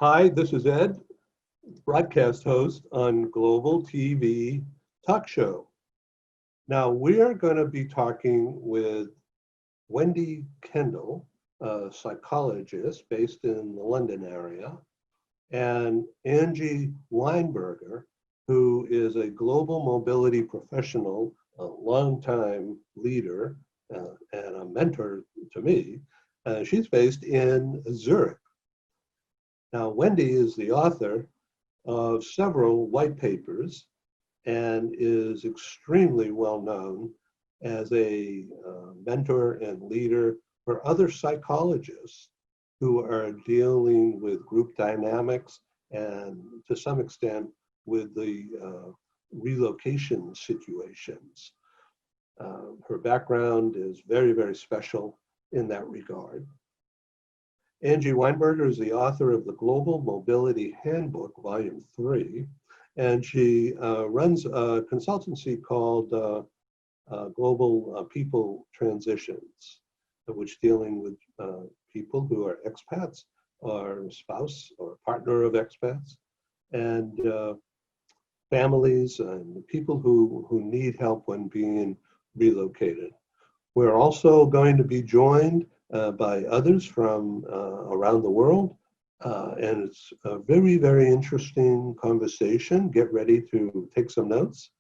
Hi, this is Ed, broadcast host on Global TV Talk Show. Now, we are going to be talking with Wendy Kendall, a psychologist based in the London area, and Angie Weinberger, who is a global mobility professional, a longtime leader, and a mentor to me. She's based in Zurich. Now, Wendy is the author of several white papers and is extremely well known as a mentor and leader for other psychologists who are dealing with group dynamics and to some extent with the relocation situations. Her background is very, very special in that regard. Angie Weinberger is the author of the Global Mobility Handbook, Volume 3, and she runs a consultancy called Global People Transitions, which dealing with people who are expats or spouse or partner of expats, and families and people who need help when being relocated. We're also going to be joined by others from around the world. And it's a very, very interesting conversation. Get ready to take some notes.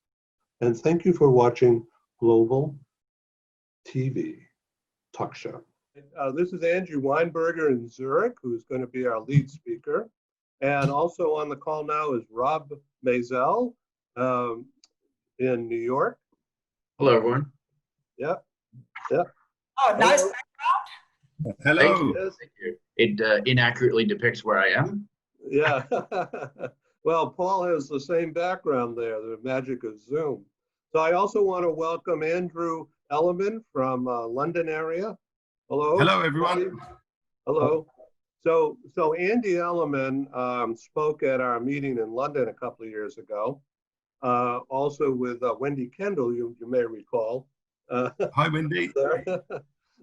And thank you for watching Global TV Talk Show. This is Angie Weinberger in Zurich, who's going to be our lead speaker. And also on the call now is Rob Mazel in New York. Hello, everyone. Yep. Oh, nice background. Hello. Thank you. Thank you. It inaccurately depicts where I am. Yeah. Well, Paul has the same background there, the magic of Zoom. So I also want to welcome Andrew Elliman from London area. Hello. Hello, everyone. Hello. So Andy Elliman spoke at our meeting in London a couple of years ago, also with Wendy Kendall, you may recall. Hi, Wendy.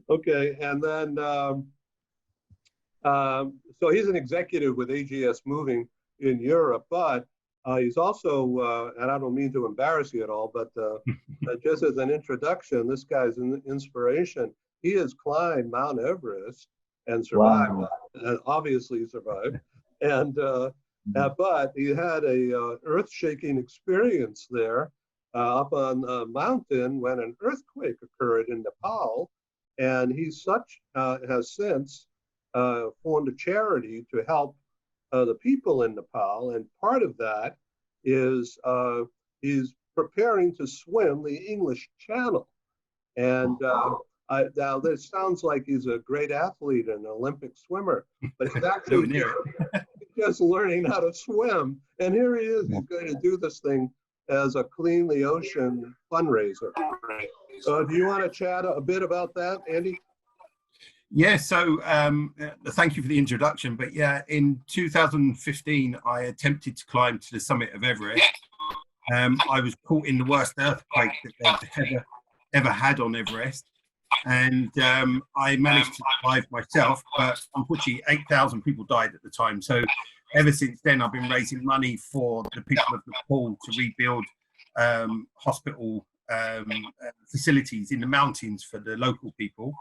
Okay, and then, so he's an executive with AGS Moving in Europe, but he's also, and I don't mean to embarrass you at all, but just as an introduction, this guy's an inspiration. He has climbed Mount Everest and survived, Wow. and obviously survived, and but he had a earth-shaking experience there up on a mountain when an earthquake occurred in Nepal. And he has since formed a charity to help the people in Nepal. And part of that is he's preparing to swim the English Channel. And now this sounds like he's a great athlete and an Olympic swimmer, but he's actually just learning how to swim. And here he is, he's going to do this thing as a Clean the Ocean fundraiser. Do you want to chat a bit about that, Andy? Yeah, so thank you for the introduction. But yeah, in 2015, I attempted to climb to the summit of Everest. I was caught in the worst earthquake that they've ever had on Everest. And I managed to survive myself, but unfortunately 8,000 people died at the time. So ever since then, I've been raising money for the people of Nepal to rebuild hospital facilities in the mountains for the local people.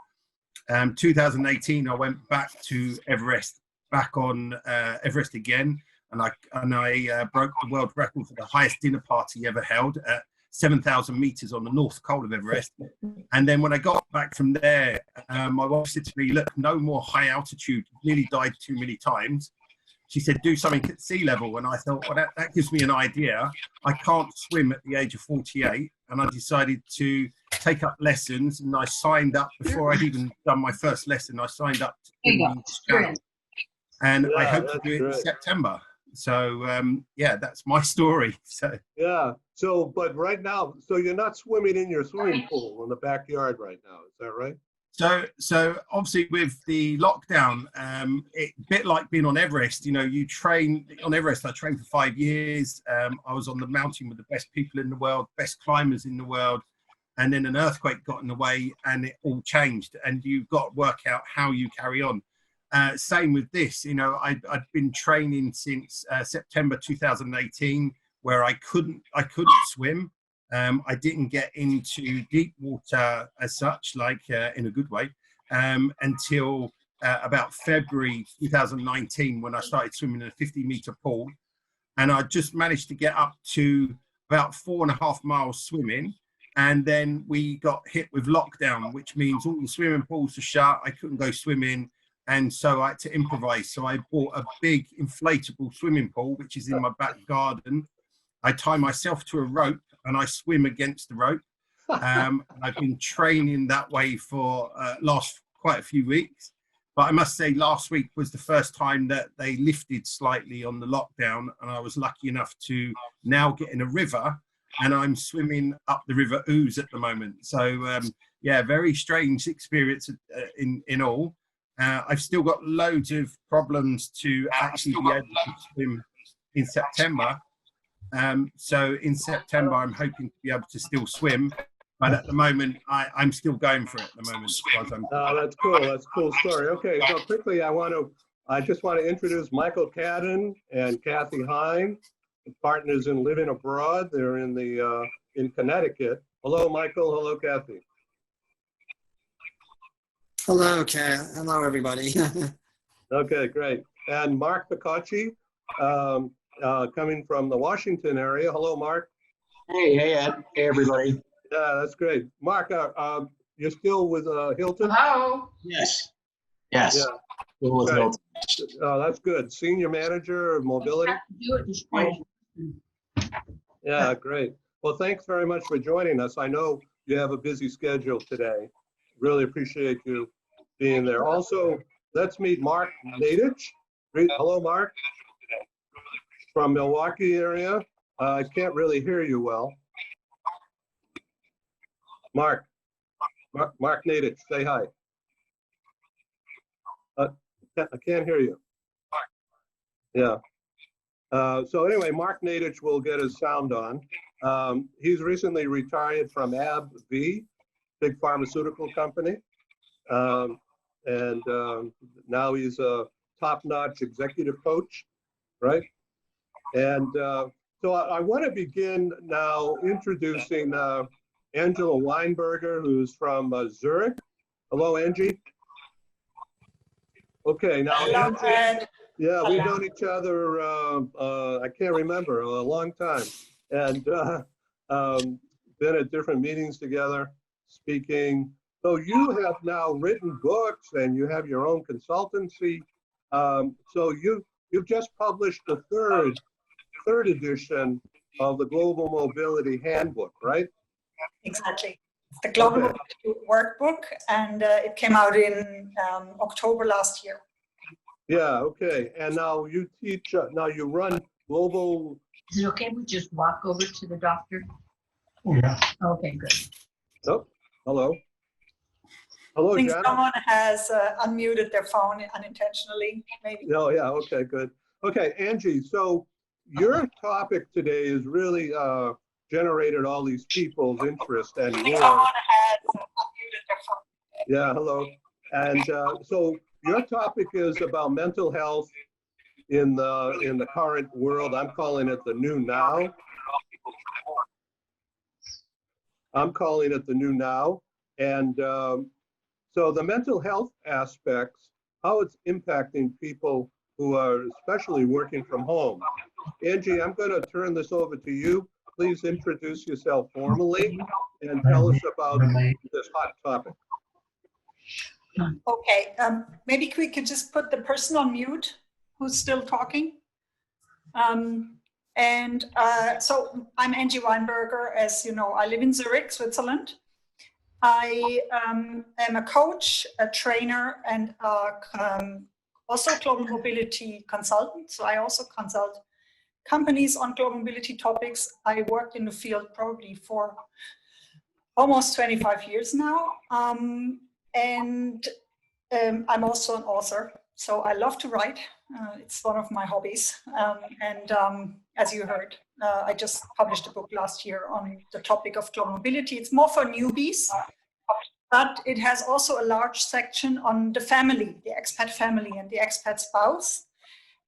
2018, I went back to Everest, back on Everest again, and I broke the world record for the highest dinner party ever held at 7,000 meters on the north col of Everest. And then when I got back from there, my wife said to me, "Look, no more high altitude. Nearly died too many times." She said, "Do something at sea level." And I thought, well, that gives me an idea. I can't swim at the age of 48. And I decided to take up lessons. And I signed up before I'd even done my first lesson. I signed up to and I hope to do it in September. So, yeah, that's my story. So yeah. So, but right now, so you're not swimming in your swimming pool in the backyard right now. Is that right? So obviously with the lockdown, it a bit like being on Everest, you know, you train on Everest. I trained for 5 years. I was on the mountain with the best people in the world, best climbers in the world. And then an earthquake got in the way and it all changed. And you've got to work out how you carry on. same with this. You know, I'd been training since September 2018, where I couldn't swim. I didn't get into deep water as such, like in a good way, until about February 2019, when I started swimming in a 50-meter pool. And I just managed to get up to about 4.5 miles swimming. And then we got hit with lockdown, which means all the swimming pools were shut. I couldn't go swimming. And so I had to improvise. So I bought a big inflatable swimming pool, which is in my back garden. I tie myself to a rope and I swim against the rope. I've been training that way for last quite a few weeks. But I must say last week was the first time that they lifted slightly on the lockdown. And I was lucky enough to now get in a river, and I'm swimming up the River Ouse at the moment. So yeah, very strange experience in all. I've still got loads of problems to actually be able to swim in September. So in September, I'm hoping to be able to still swim. But at the moment, I'm still going for it at the moment. That's cool. That's a cool story. Okay, so quickly, I just want to introduce Michael Cadden and Kathy Hine, partners in Living Abroad. They're in Connecticut. Hello, Michael. Hello, Kathy. Hello, Kay. Hello, everybody. Okay, great. And Mark Picacci, coming from the Washington area. Hello, Mark. Hey, Ed. Hey, everybody. Yeah, that's great. Mark, you're still with Hilton? Hello. Yes. Yeah. Still with Right. Hilton. That's good. Senior manager of mobility? Do it this way. Yeah, great. Well, thanks very much for joining us. I know you have a busy schedule today. Really appreciate you being there. Also, let's meet Mark Nadich. Hello, Mark. From Milwaukee area. I can't really hear you well. Mark Nadich, say hi. I can't hear you. Yeah. So anyway, Mark Nadich will get his sound on. He's recently retired from AbbVie, big pharmaceutical company. And now he's a top-notch executive coach, right? And so I want to begin now introducing Angela Weinberger, who's from Zurich. Hello, Angie. Okay, now Angie, yeah, we've known each other, I can't remember, a long time. And been at different meetings together, speaking. So you have now written books and you have your own consultancy. So you've just published the third edition of the Global Mobility Handbook, right? Exactly. It's the Global Mobility Workbook, and it came out in October last year. Yeah, okay. And now you teach, now you run global. Is it okay if we just walk over to the doctor? Oh, yeah. Okay, good. Oh, hello. Hello, I think John. someone has unmuted their phone unintentionally, maybe. Oh, yeah, okay, good. Okay, Angie, so your topic today is really generated all these people's interest and I think more. someone has unmuted their phone. Yeah, hello. And so your topic is about mental health in the current world. I'm calling it the new now. I'm calling it the new now. And so the mental health aspects, how it's impacting people who are especially working from home. Angie, I'm going to turn this over to you. Please introduce yourself formally and tell us about this hot topic. Okay, maybe we could just put the person on mute who's still talking. So I'm Angie Weinberger. As you know, I live in Zurich, Switzerland. I am a coach, a trainer, and also global mobility consultant. So I also consult companies on global mobility topics. I worked in the field probably for almost 25 years now. And I'm also an author, so I love to write. It's one of my hobbies. As you heard, I just published a book last year on the topic of global mobility. It's more for newbies. but it has also a large section on the family, the expat family and the expat spouse.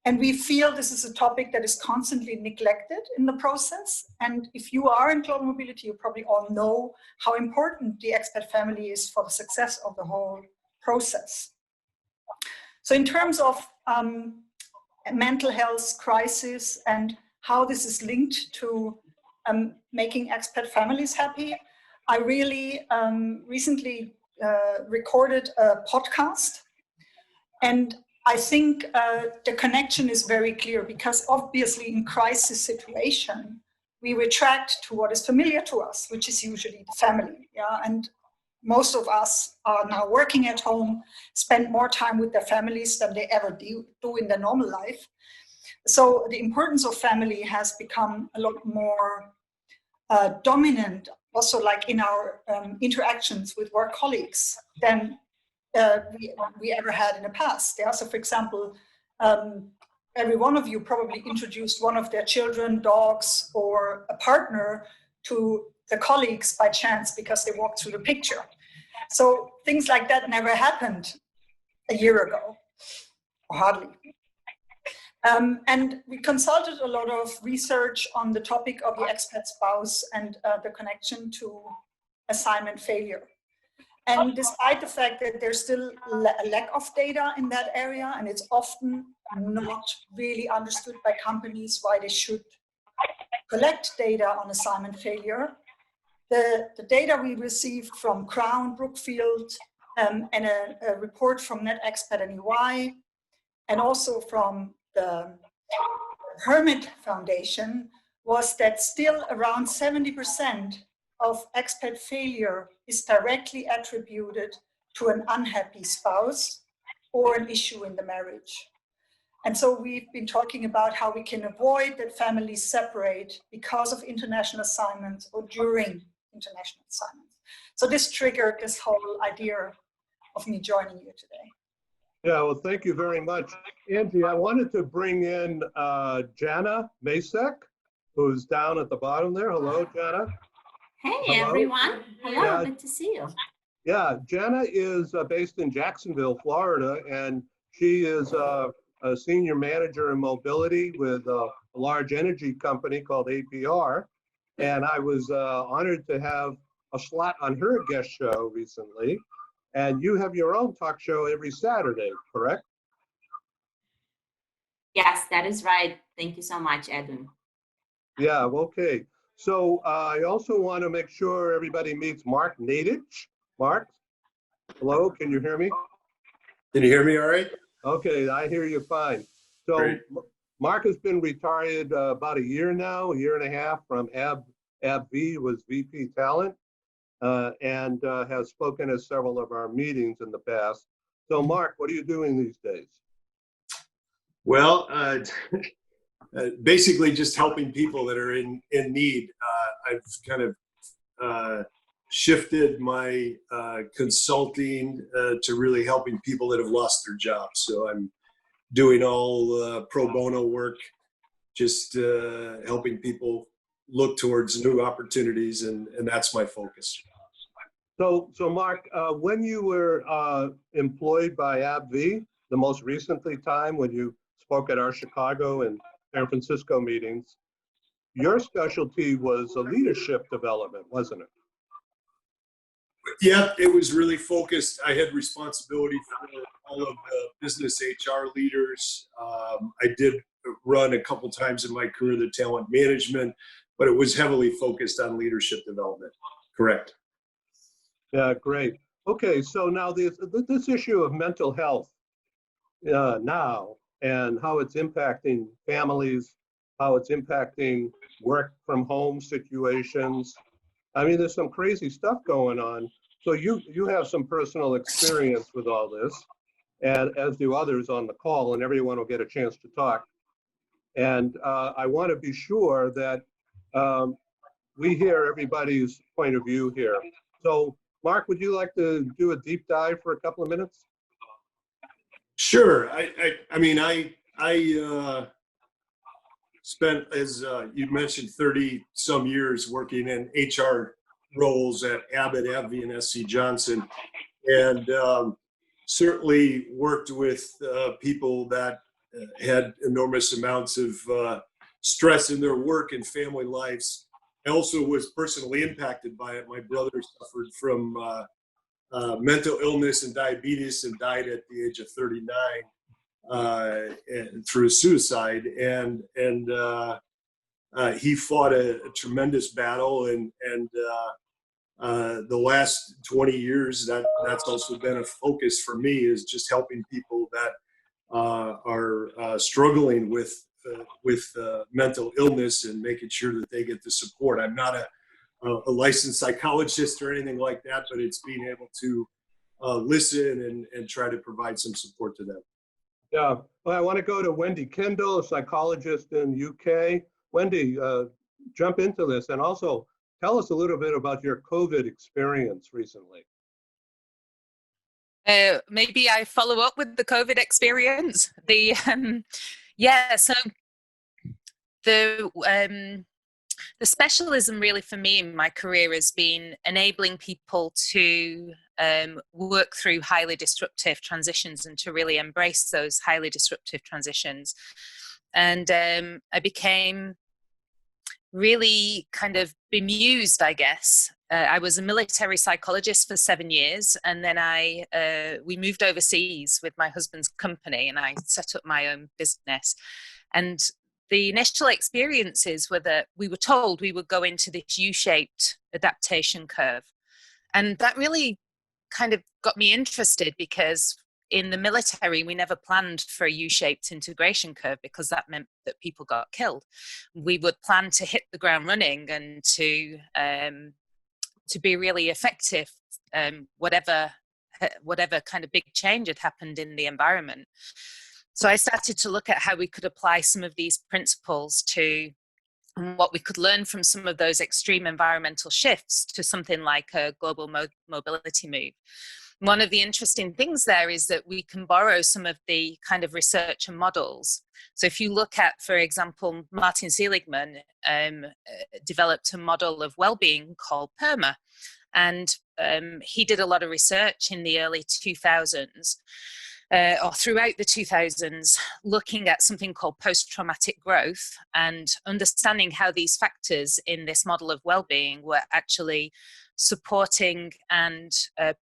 And we feel this is a topic that is constantly neglected in the process. And if you are in global mobility, you probably all know how important the expat family is for the success of the whole process. So in terms of mental health crisis and how this is linked to making expat families happy, I really recently recorded a podcast. And I think the connection is very clear, because obviously in crisis situation, we retract to what is familiar to us, which is usually the family. Yeah? And most of us are now working at home, spend more time with their families than they ever do in their normal life. So the importance of family has become a lot more dominant, also like in our interactions with work colleagues, than we ever had in the past. Yeah? So for example, every one of you probably introduced one of their children, dogs, or a partner to the colleagues by chance because they walked through the picture. So things like that never happened a year ago, or hardly. And we consulted a lot of research on the topic of the expat spouse and the connection to assignment failure. And despite the fact that there's still a lack of data in that area, and it's often not really understood by companies why they should collect data on assignment failure, the data we received from Crown, Brookfield, and a report from NetExpat and EY, and also from the Hermit Foundation, was that still around 70% of expat failure is directly attributed to an unhappy spouse or an issue in the marriage. And so we've been talking about how we can avoid that families separate because of international assignments or during international assignments. So this triggered this whole idea of me joining you today. Yeah, well, thank you very much. Angie, I wanted to bring in Jana Masek, who's down at the bottom there. Hello, Jana. Hey, Hello. everyone. Hello, Yeah. good to see you. Yeah, Jana is based in Jacksonville, Florida, and she is a senior manager in mobility with a large energy company called APR. And I was honored to have a slot on her guest show recently. And you have your own talk show every Saturday, correct? Yes, that is right. Thank you so much, Edwin. Yeah, okay. So I also want to make sure everybody meets Mark Nadich. Mark, hello, can you hear me? Can you hear me all right? Okay, I hear you fine. So Great. Mark has been retired about a year now, a year and a half from AbbVie, was VP Talent, and has spoken at several of our meetings in the past. So Mark, what are you doing these days? Well, basically just helping people that are in need. I've kind of shifted my consulting to really helping people that have lost their jobs. So I'm doing all pro bono work, just helping people look towards new opportunities, and that's my focus. So Mark, when you were employed by AbbVie, the most recently time when you spoke at our Chicago and San Francisco meetings, your specialty was leadership development, wasn't it? Yeah, it was really focused. I had responsibility for all of the business HR leaders. I did run a couple times in my career the talent management, but it was heavily focused on leadership development. Correct. Yeah, great. Okay, so now this issue of mental health now and how it's impacting families, how it's impacting work from home situations. I mean, there's some crazy stuff going on. So you have some personal experience with all this, and as do others on the call, and everyone will get a chance to talk. And I want to be sure that we hear everybody's point of view here. So Mark, would you like to do a deep dive for a couple of minutes? Sure. I mean, I spent, as you mentioned, 30 some years working in HR roles at Abbott, AbbVie, and SC Johnson, and certainly worked with people that had enormous amounts of stress in their work and family lives. I also was personally impacted by it. My brother suffered from mental illness and diabetes and died at the age of 39 and through suicide. And he fought a tremendous battle, and the last 20 years, that's also been a focus for me, is just helping people that are struggling with mental illness and making sure that they get the support. I'm not a licensed psychologist or anything like that, but it's being able to listen and try to provide some support to them. Yeah, well, I want to go to Wendy Kendall, a psychologist in UK. Wendy, jump into this, and also tell us a little bit about your COVID experience recently. Maybe I follow up with the COVID experience. So the specialism really for me in my career has been enabling people to work through highly disruptive transitions and to really embrace those highly disruptive transitions. And I became really kind of bemused, I guess. I was a military psychologist for 7 years, and then we moved overseas with my husband's company, and I set up my own business. And the initial experiences were that we were told we would go into this U-shaped adaptation curve. And that really kind of got me interested, because in the military, we never planned for a U-shaped integration curve, because that meant that people got killed. We would plan to hit the ground running and to be really effective, whatever kind of big change had happened in the environment. So I started to look at how we could apply some of these principles to what we could learn from some of those extreme environmental shifts to something like a global mobility move. One of the interesting things there is that we can borrow some of the kind of research and models. So if you look at, for example, Martin Seligman developed a model of well-being called PERMA. And he did a lot of research in the early 2000s, or throughout the 2000s, looking at something called post-traumatic growth and understanding how these factors in this model of well-being were actually supporting and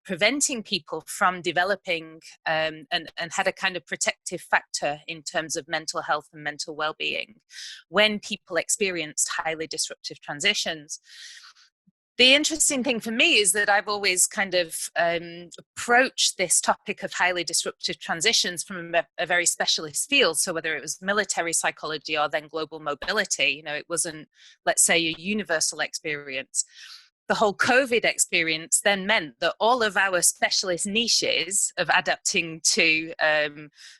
preventing people from developing and had a kind of protective factor in terms of mental health and mental well-being when people experienced highly disruptive transitions. The interesting thing for me is that I've always kind of approached this topic of highly disruptive transitions from a very specialist field. So whether it was military psychology or then global mobility, it wasn't, let's say, a universal experience. The whole COVID experience then meant that all of our specialist niches of adapting to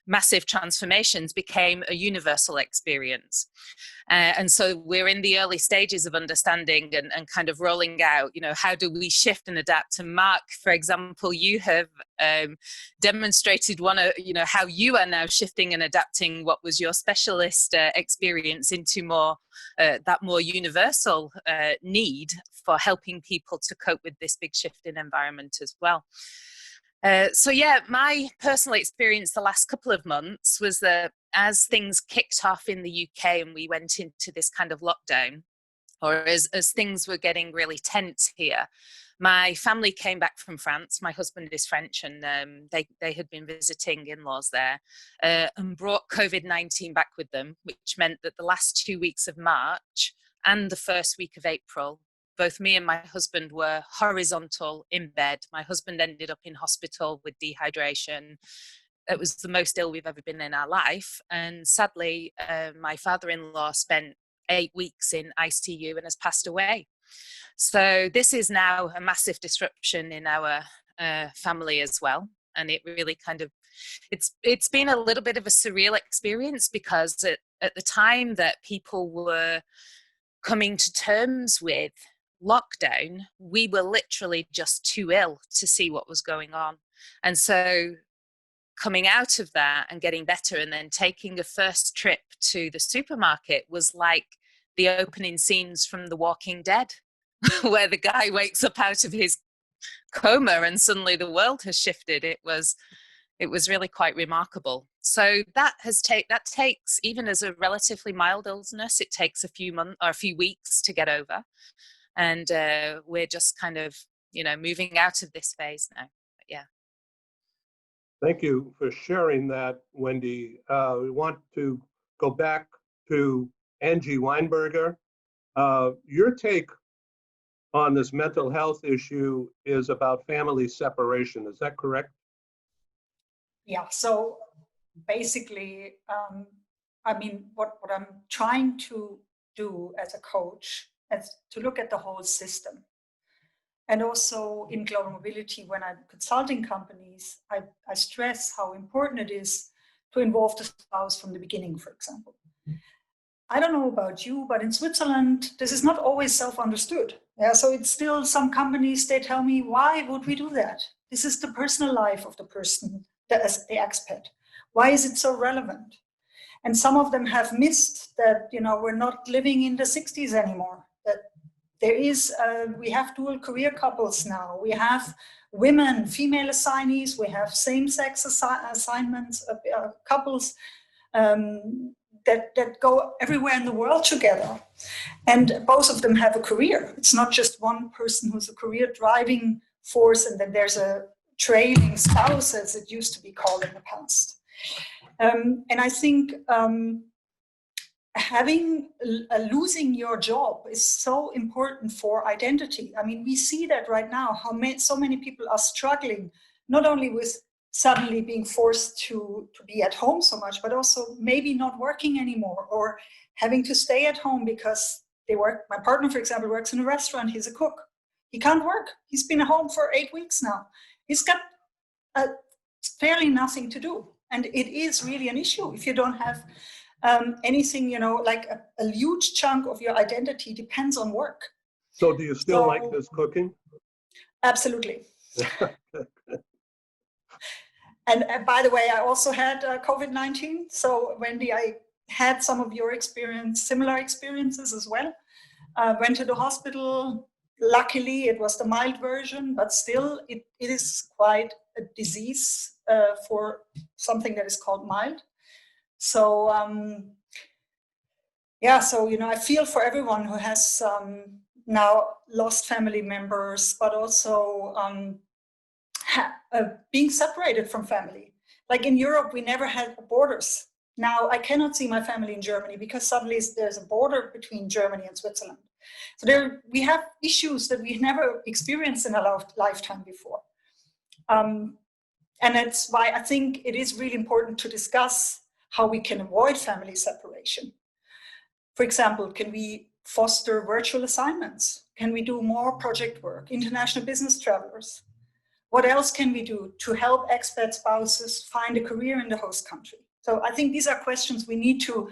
massive transformations became a universal experience. And so we're in the early stages of understanding and kind of rolling out, how do we shift and adapt? And Mark, for example, you have demonstrated how you are now shifting and adapting what was your specialist experience into that more universal need for helping people to cope with this big shift in environment as well. My personal experience the last couple of months was that as things kicked off in the UK and we went into this kind of lockdown, or as things were getting really tense here, my family came back from France. My husband is French, and they had been visiting in-laws there and brought COVID-19 back with them, which meant that the last 2 weeks of March and the first week of April, both me and my husband were horizontal in bed. My husband ended up in hospital with dehydration. It was the most ill we've ever been in our life. And sadly, my father-in-law spent 8 weeks in ICU and has passed away. So this is now a massive disruption in our family as well. And it really kind of, it's been a little bit of a surreal experience, because at the time that people were coming to terms with lockdown, we were literally just too ill to see what was going on. And so coming out of that and getting better and then taking a first trip to the supermarket was like the opening scenes from The Walking Dead. where the guy wakes up out of his coma and suddenly the world has shifted. It was really quite remarkable. So that takes, even as a relatively mild illness, it takes a few months or a few weeks to get over. And we're just kind of, moving out of this phase now. But yeah. Thank you for sharing that, Wendy. We want to go back to Angie Weinberger. Your take on this mental health issue is about family separation. Is that correct? Yeah, so basically, what I'm trying to do as a coach is to look at the whole system. And also in global mobility, when I'm consulting companies, I stress how important it is to involve the spouse from the beginning, for example. I don't know about you, but in Switzerland, this is not always self-understood. Yeah, so it's still some companies, they tell me, why would we do that? This is the personal life of the person, the expat. Why is it so relevant? And some of them have missed that, we're not living in the 60s anymore. That there is, we have dual career couples now. We have women, female assignees. We have same-sex assignments, couples that go everywhere in the world together. And both of them have a career. It's not just one person who's a career driving force and then there's a trailing spouse, as it used to be called in the past. And I think losing your job is so important for identity. I mean, we see that right now, how so many people are struggling, not only with suddenly being forced to be at home so much, but also maybe not working anymore or having to stay at home because they work. My partner, for example, works in a restaurant. He's a cook. He can't work. He's been home for 8 weeks now. He's got fairly nothing to do. And it is really an issue if you don't have anything, like a huge chunk of your identity depends on work. So do you still like this cooking? Absolutely. And by the way, I also had COVID-19. So Wendy, I had some of your similar experiences as well. Went to the hospital. Luckily, it was the mild version, but still it is quite a disease for something that is called mild. So, I feel for everyone who has now lost family members, but also being separated from family. Like in Europe, we never had borders. Now I cannot see my family in Germany because suddenly there's a border between Germany and Switzerland. So we have issues that we've never experienced in a lifetime before. And that's why I think it is really important to discuss how we can avoid family separation. For example, can we foster virtual assignments? Can we do more project work, international business travelers? What else can we do to help expat spouses find a career in the host country? So I think these are questions we need to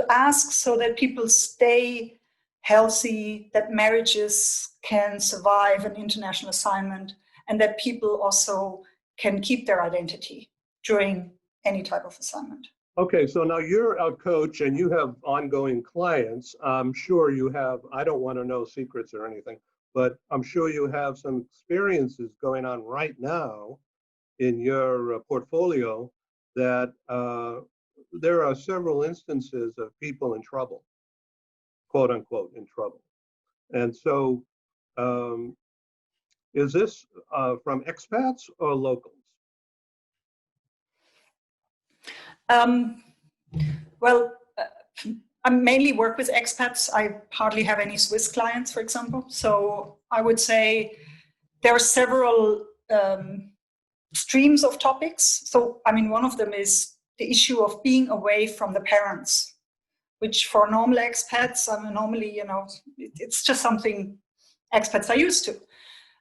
ask so that people stay healthy, that marriages can survive an international assignment, and that people also can keep their identity during any type of assignment. Okay, so now you're a coach and you have ongoing clients. I'm sure you have, I don't want to know secrets or anything, but I'm sure you have some experiences going on right now in your portfolio that there are several instances of people in trouble, quote unquote, in trouble. And so is this from expats or locals? I mainly work with expats. I hardly have any Swiss clients, for example. So I would say there are several streams of topics. So, one of them is the issue of being away from the parents, which for normal expats, normally, it's just something expats are used to.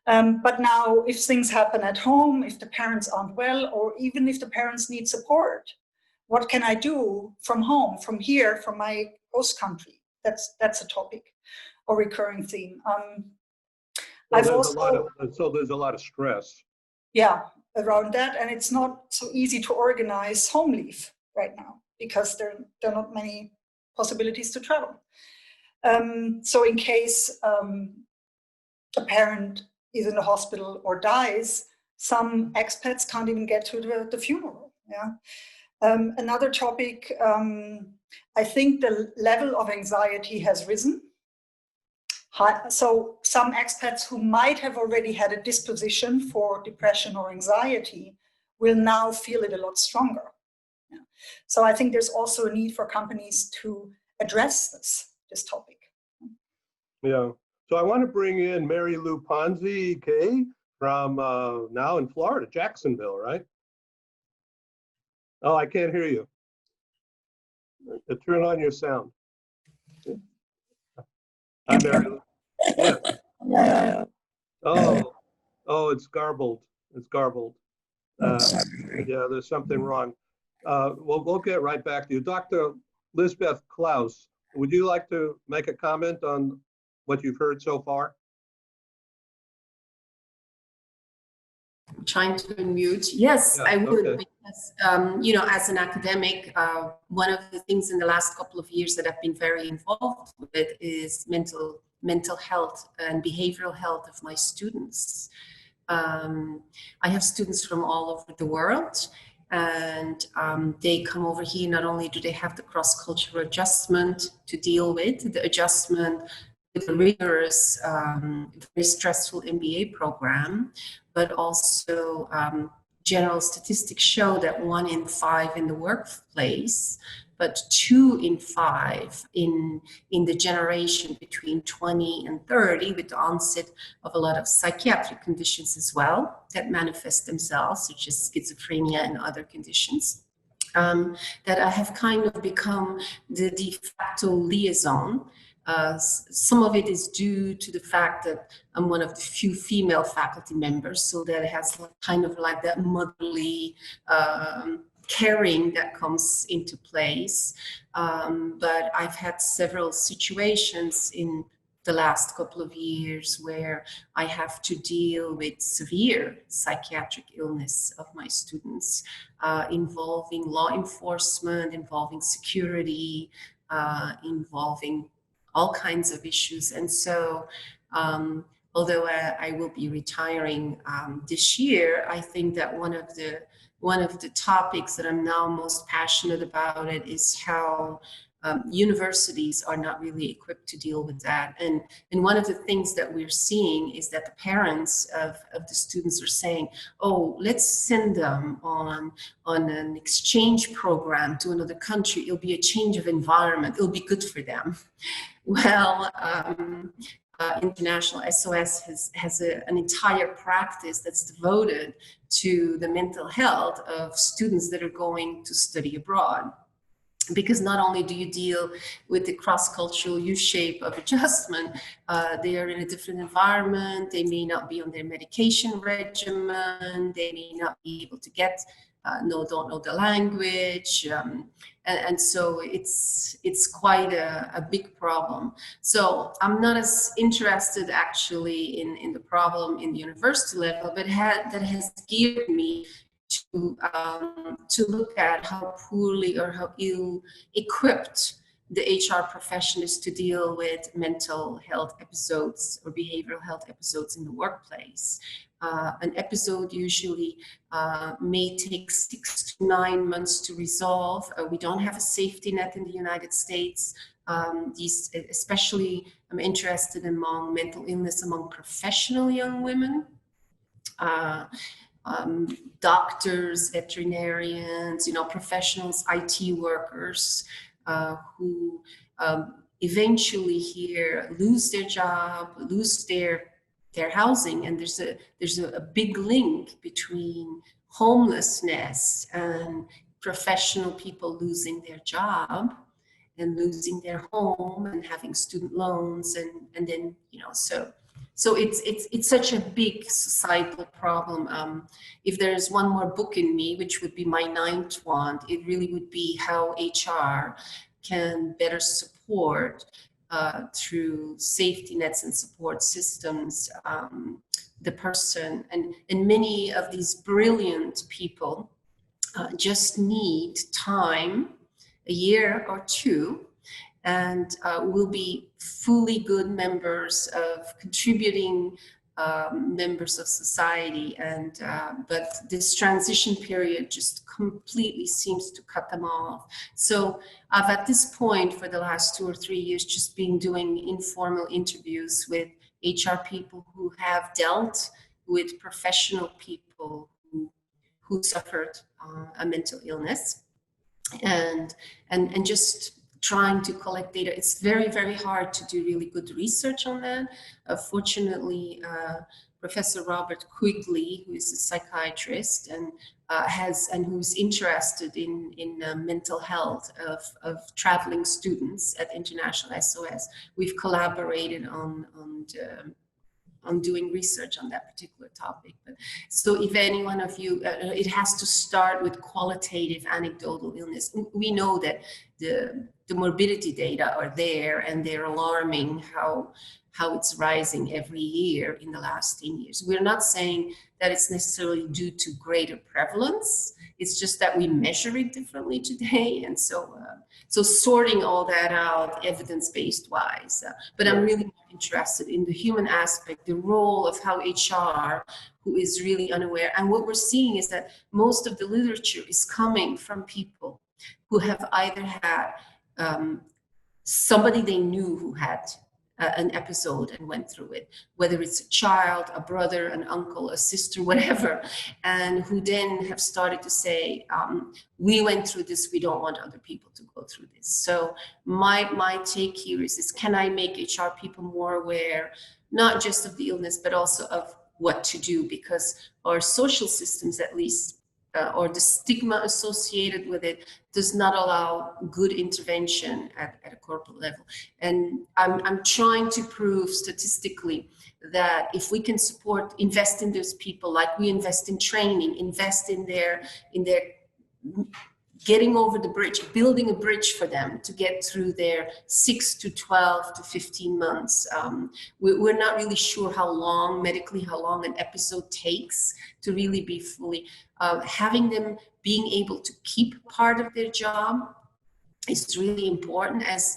But now if things happen at home, if the parents aren't well, or even if the parents need support, what can I do from home, from here, from my host country? That's a topic or recurring theme. There's a lot of stress. Yeah, around that, and it's not so easy to organize home leave right now because there are not many possibilities to travel. So in case a parent is in the hospital or dies, some expats can't even get to the funeral. Yeah. Another topic, I think the level of anxiety has risen. So some expats who might have already had a disposition for depression or anxiety will now feel it a lot stronger. Yeah. So I think there's also a need for companies to address this topic. Yeah. So I want to bring in Mary Lou Ponzi, Kay, from now in Florida, Jacksonville, right? Oh, I can't hear you. Turn on your sound. Hi, Mary Lou. Yeah. Oh, it's garbled. It's garbled. Yeah, there's something wrong. We'll get right back to you. Dr. Lisbeth Klaus, would you like to make a comment on what you've heard so far? Trying to unmute. Yes, Yeah, I would, okay. because, you know, as an academic, one of the things in the last couple of years that I've been very involved with is mental health and behavioral health of my students. I have students from all over the world, and they come over here. Not only do they have the cross-cultural adjustment to deal with, the adjustment with a rigorous, very stressful MBA program, but also general statistics show that 1 in 5 in the workplace, but 2 in 5 in the generation between 20 and 30, with the onset of a lot of psychiatric conditions as well that manifest themselves, such as schizophrenia and other conditions. That I have kind of become the de facto liaison. Some of it is due to the fact that I'm one of the few female faculty members, so that it has kind of like that motherly caring that comes into place. But I've had several situations in the last couple of years where I have to deal with severe psychiatric illness of my students, involving law enforcement, involving security, involving all kinds of issues. And so, although I will be retiring this year, I think that one of the topics that I'm now most passionate about it is how universities are not really equipped to deal with that. And one of the things that we're seeing is that the parents of the students are saying, oh, let's send them on an exchange program to another country. It'll be a change of environment. It'll be good for them. Well, International SOS has an entire practice that's devoted to the mental health of students that are going to study abroad. Because not only do you deal with the cross-cultural U-shape of adjustment, they are in a different environment, they may not be on their medication regimen, they may not be able to don't know the language, and so it's quite a big problem. So I'm not as interested actually in the problem in the university level, but that has geared me to look at how poorly or how ill-equipped the HR profession is to deal with mental health episodes or behavioral health episodes in the workplace. An episode usually may take 6 to 9 months to resolve. We don't have a safety net in the United States. Especially, I'm interested among mental illness among professional young women. Doctors, veterinarians, professionals, IT workers who eventually here lose their job, lose their housing, and there's a big link between homelessness and professional people losing their job and losing their home and having student loans and then so it's such a big societal problem. If there's one more book in me, which would be my 9th one, it really would be how HR can better support through safety nets and support systems the person. And many of these brilliant people just need time, a year or two, and will be fully good members of contributing members of society, and but this transition period just completely seems to cut them off. So I've at this point for the last 2 or 3 years just been doing informal interviews with HR people who have dealt with professional people who suffered a mental illness, and just trying to collect data. It's very, very hard to do really good research on that. Fortunately, Professor Robert Quigley, who is a psychiatrist and who's interested in mental health of traveling students at International SOS, we've collaborated on doing research on that particular topic. But so if any one of you, it has to start with qualitative anecdotal illness. We know that the morbidity data are there, and they're alarming how it's rising every year in the last 10 years. We're not saying that it's necessarily due to greater prevalence. It's just that we measure it differently today. And so sorting all that out evidence-based wise. But I'm really interested in the human aspect, the role of how HR, who is really unaware. And what we're seeing is that most of the literature is coming from people who have either had somebody they knew who had an episode and went through it, whether it's a child, a brother, an uncle, a sister, whatever, and who then have started to say, we went through this, we don't want other people to go through this. So my take here is can I make HR people more aware, not just of the illness, but also of what to do, because our social systems, at least, or the stigma associated with it, does not allow good intervention at a corporate level. And I'm trying to prove statistically that if we can invest in those people, like we invest in training, invest in their getting over the bridge, building a bridge for them to get through their 6 to 12 to 15 months. We're not really sure how long an episode takes to really be fully, having them being able to keep part of their job is really important. As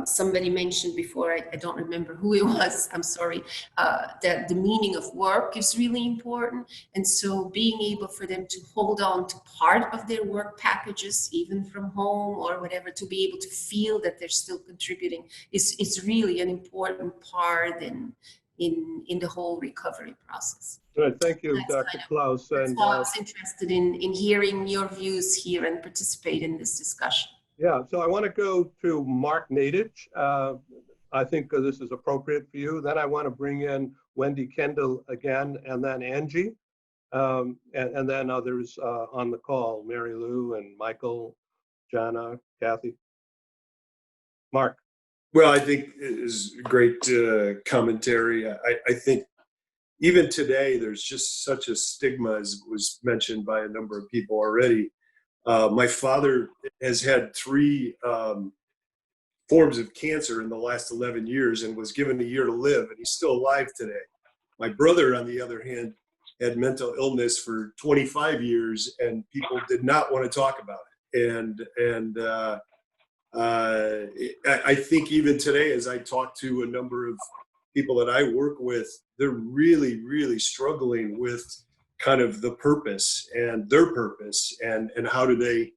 somebody mentioned before, I don't remember who it was, I'm sorry, that the meaning of work is really important. And so being able for them to hold on to part of their work packages, even from home or whatever, to be able to feel that they're still contributing is really an important part in the whole recovery process. Right, thank you, Dr. Klaus. And I was interested in hearing your views here and participate in this discussion. Yeah, so I want to go to Mark Nadich. I think this is appropriate for you. Then I want to bring in Wendy, Kendall again, and then Angie, and then others on the call, Mary Lou and Michael, Jana, Kathy. Mark. Well, I think it is great commentary. I think even today, there's just such a stigma, as was mentioned by a number of people already. My father has had 3 forms of cancer in the last 11 years and was given a year to live, and he's still alive today. My brother, on the other hand, had mental illness for 25 years, and people did not want to talk about it. And I think even today, as I talk to a number of people that I work with, they're really, really struggling with kind of the purpose and their purpose, and how do they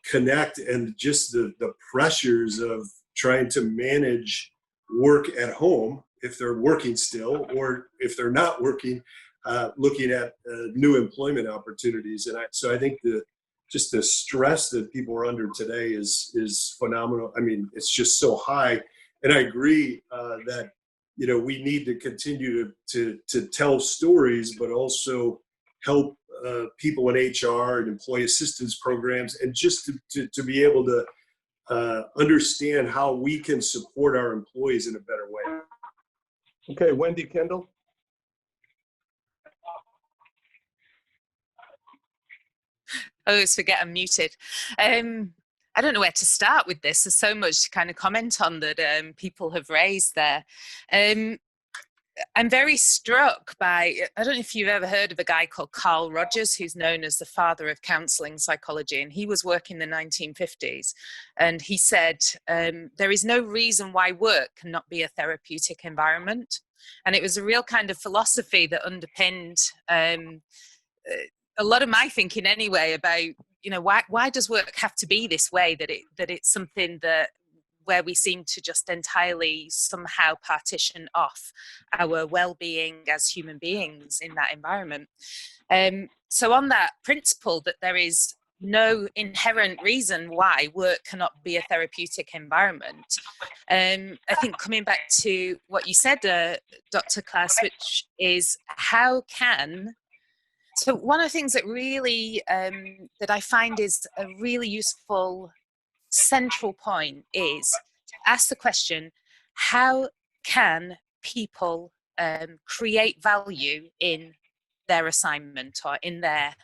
connect, and just the pressures of trying to manage work at home if they're working still, or if they're not working, looking at new employment opportunities. And so I think the stress that people are under today is phenomenal. I mean, it's just so high. And I agree that, you know, we need to continue to tell stories, but also help people in HR and employee assistance programs, and just to be able to understand how we can support our employees in a better way. Okay, Wendy, Kendall. I always forget I'm muted. I don't know where to start with this. There's so much to kind of comment on that people have raised there. I'm very struck by, I don't know if you've ever heard of a guy called Carl Rogers, who's known as the father of counseling psychology, and he was working in the 1950s, and he said, there is no reason why work cannot be a therapeutic environment. And it was a real kind of philosophy that underpinned a lot of my thinking anyway about, you know, why does work have to be this way, that it's something that where we seem to just entirely somehow partition off our well-being as human beings in that environment. So on that principle that there is no inherent reason why work cannot be a therapeutic environment, I think coming back to what you said, Dr. Klaas, which is how can, so one of the things that really, that I find is a really useful central point is to ask the question, how can people create value in their assignment or in their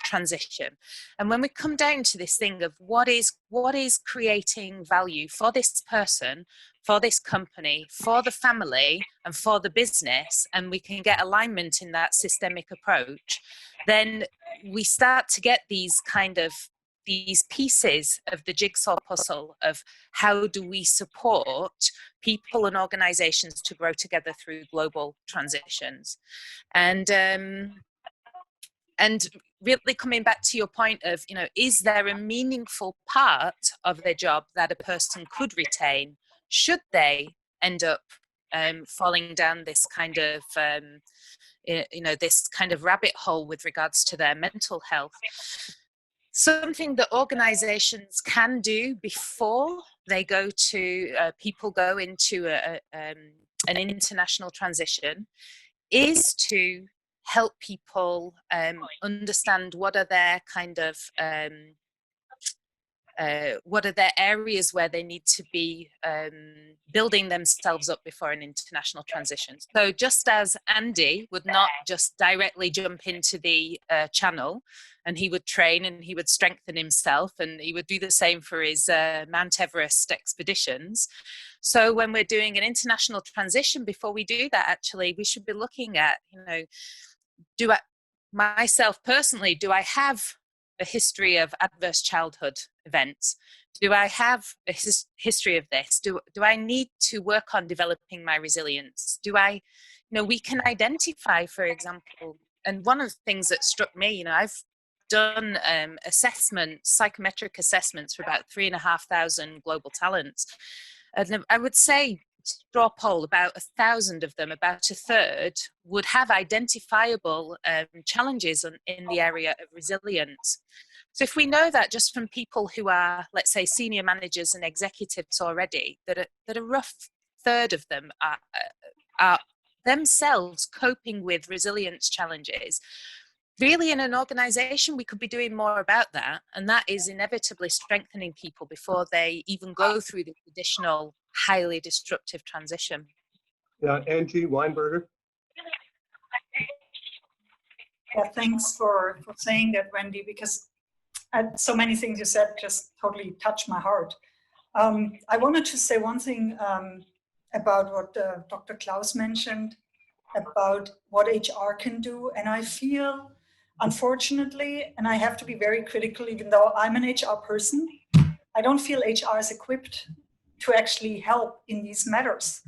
transition? And when we come down to this thing of what is creating value for this person, for this company, for the family, and for the business, and we can get alignment in that systemic approach, then we start to get these pieces of the jigsaw puzzle of how do we support people and organizations to grow together through global transitions. And really coming back to your point of, you know, is there a meaningful part of their job that a person could retain should they end up falling down this kind of, this kind of rabbit hole with regards to their mental health? Something that organizations can do before they go to, people go into an international transition is to help people understand what are their kind of, what are their areas where they need to be building themselves up before an international transition. So just as Andy would not just directly jump into the channel, and he would train and he would strengthen himself, and he would do the same for his Mount Everest expeditions. So when we're doing an international transition, before we do that, actually, we should be looking at, you know, myself personally, do I have a history of adverse childhood events? Do I have a history of this? Do I need to work on developing my resilience? Do I, you know, we can identify, for example, and one of the things that struck me, you know, I've done psychometric assessments for about 3,500 global talents. And I would say, straw poll, about 1,000 of them, about a third, would have identifiable challenges in the area of resilience. So if we know that just from people who are, let's say, senior managers and executives already, that a rough third of them are themselves coping with resilience challenges, really in an organization, we could be doing more about that. And that is inevitably strengthening people before they even go through the additional highly disruptive transition. Yeah, Angie, Weinberger. Yeah, thanks for saying that, Wendy, because so many things you said just totally touched my heart. I wanted to say one thing about what Dr. Klaus mentioned about what HR can do. And I feel, unfortunately, and I have to be very critical, even though I'm an HR person, I don't feel HR is equipped to actually help in these matters.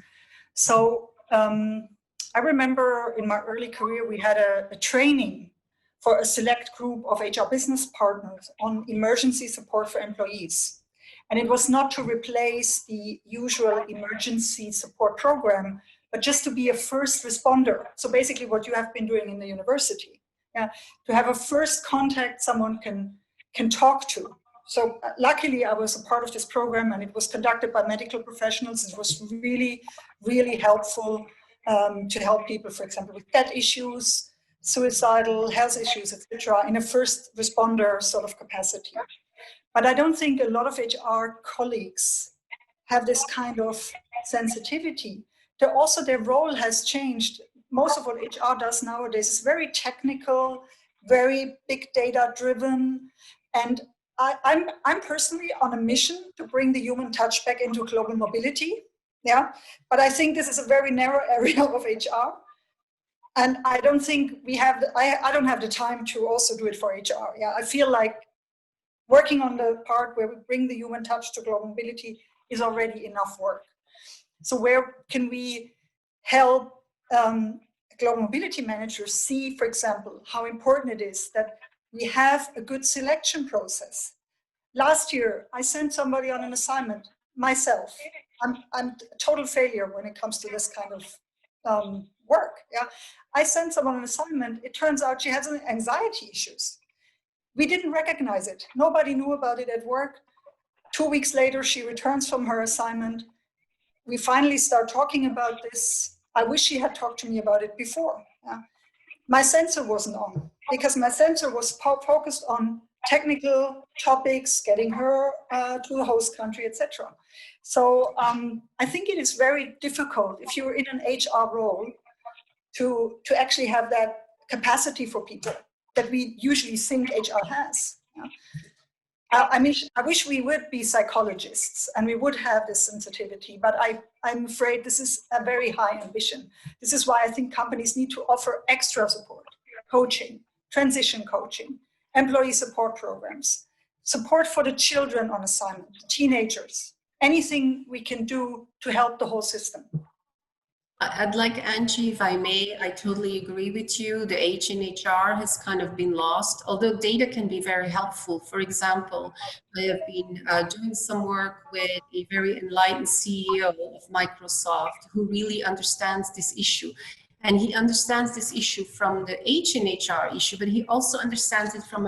So I remember in my early career, we had a training for a select group of HR business partners on emergency support for employees. And it was not to replace the usual emergency support program, but just to be a first responder. So basically what you have been doing in the university, to have a first contact someone can talk to. So luckily I was a part of this program, and it was conducted by medical professionals. It was really, really helpful to help people, for example, with debt issues, suicidal health issues, etc., in a first responder sort of capacity. But I don't think a lot of HR colleagues have this kind of sensitivity. Also, their role has changed. Most of what HR does nowadays is very technical, very big data driven. And I'm personally on a mission to bring the human touch back into global mobility. Yeah, but I think this is a very narrow area of HR. And I don't think we have, I don't have the time to also do it for HR. Yeah, I feel like working on the part where we bring the human touch to global mobility is already enough work. So where can we help global mobility managers see, for example, how important it is that we have a good selection process? Last year, I sent somebody on an assignment myself. I'm a total failure when it comes to this kind of work. Yeah, I sent someone an assignment. It turns out she has anxiety issues. We didn't recognize it. Nobody knew about it at work. 2 weeks later, she returns from her assignment. We finally start talking about this. I wish she had talked to me about it before. Yeah. My sensor wasn't on because my sensor was focused on technical topics, getting her to the host country, etc. So I think it is very difficult if you're in an HR role to actually have that capacity for people that we usually think HR has. Yeah. I mean, I wish we would be psychologists and we would have this sensitivity, but I'm afraid this is a very high ambition. This is why I think companies need to offer extra support, coaching, transition coaching, employee support programs, support for the children on assignment, the teenagers, anything we can do to help the whole system. I'd like, Angie, if I may, I totally agree with you. The H in HR has kind of been lost, although data can be very helpful. For example, I have been doing some work with a very enlightened CEO of Microsoft who really understands this issue. And he understands this issue from the H in HR issue, but he also understands it from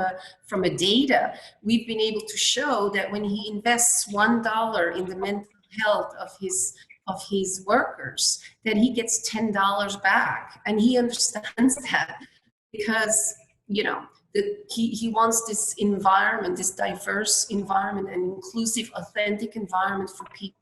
a data. We've been able to show that when he invests $1 in the mental health of his workers, that he gets $10 back. And he understands that because, you know, he wants this environment, this diverse environment, an inclusive, authentic environment for people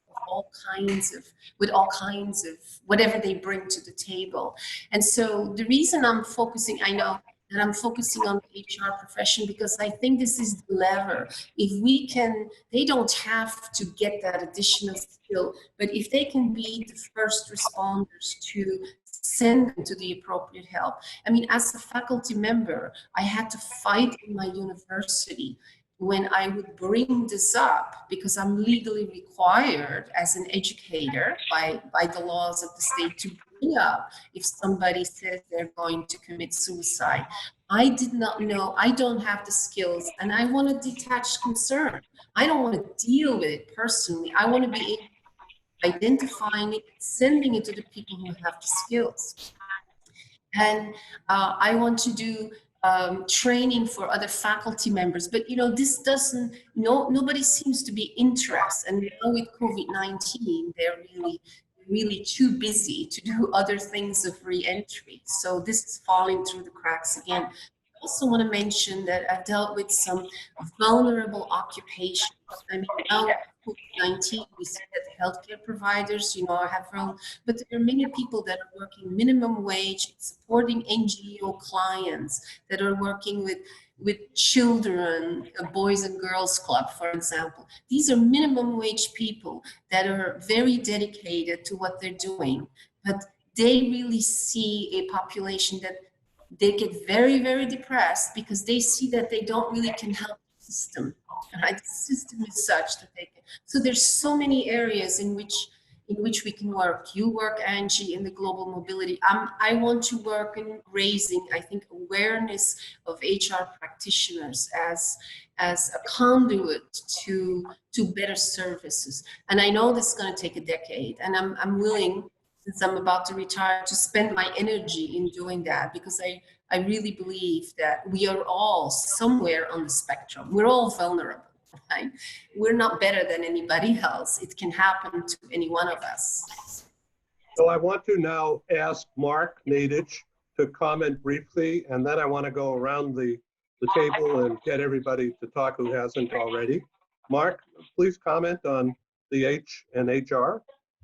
with all kinds of whatever they bring to the table. And so the reason I'm focusing, I know that I'm focusing on the HR profession because I think this is the lever. If we can, they don't have to get that additional skill, but if they can be the first responders to send them to the appropriate help. I mean, as a faculty member, I had to fight in my university when I would bring this up because I'm legally required as an educator by the laws of the state to bring up if somebody says they're going to commit suicide. I did not know, I don't have the skills, and I want a detached concern. I don't want to deal with it personally. I want to be able to identifying it, sending it to the people who have the skills. And I want to do training for other faculty members, but you know, this doesn't, nobody seems to be interested. And now with COVID-19, they're really too busy to do other things of re-entry. So this is falling through the cracks again. I also want to mention that I've dealt with some vulnerable occupations. I mean, now COVID-19, we see that the healthcare providers, you know, have grown, but there are many people that are working minimum wage, supporting NGO clients that are working with children, Boys and Girls Club, for example. These are minimum wage people that are very dedicated to what they're doing, but they really see a population that they get very, very depressed because they see that they don't really can help the system. Right? The system is such that they can. So there's so many areas in which we can work. You work, Angie, in the global mobility. I want to work in raising, I think, awareness of HR practitioners as a conduit to better services. And I know this is going to take a decade, and I'm willing, since I'm about to retire, to spend my energy in doing that because I really believe that we are all somewhere on the spectrum. We're all vulnerable. Right? We're not better than anybody else. It can happen to any one of us. So I want to now ask Mark Nadich to comment briefly, and then I want to go around the table and get everybody to talk who hasn't already. Mark, please comment on the H and HR.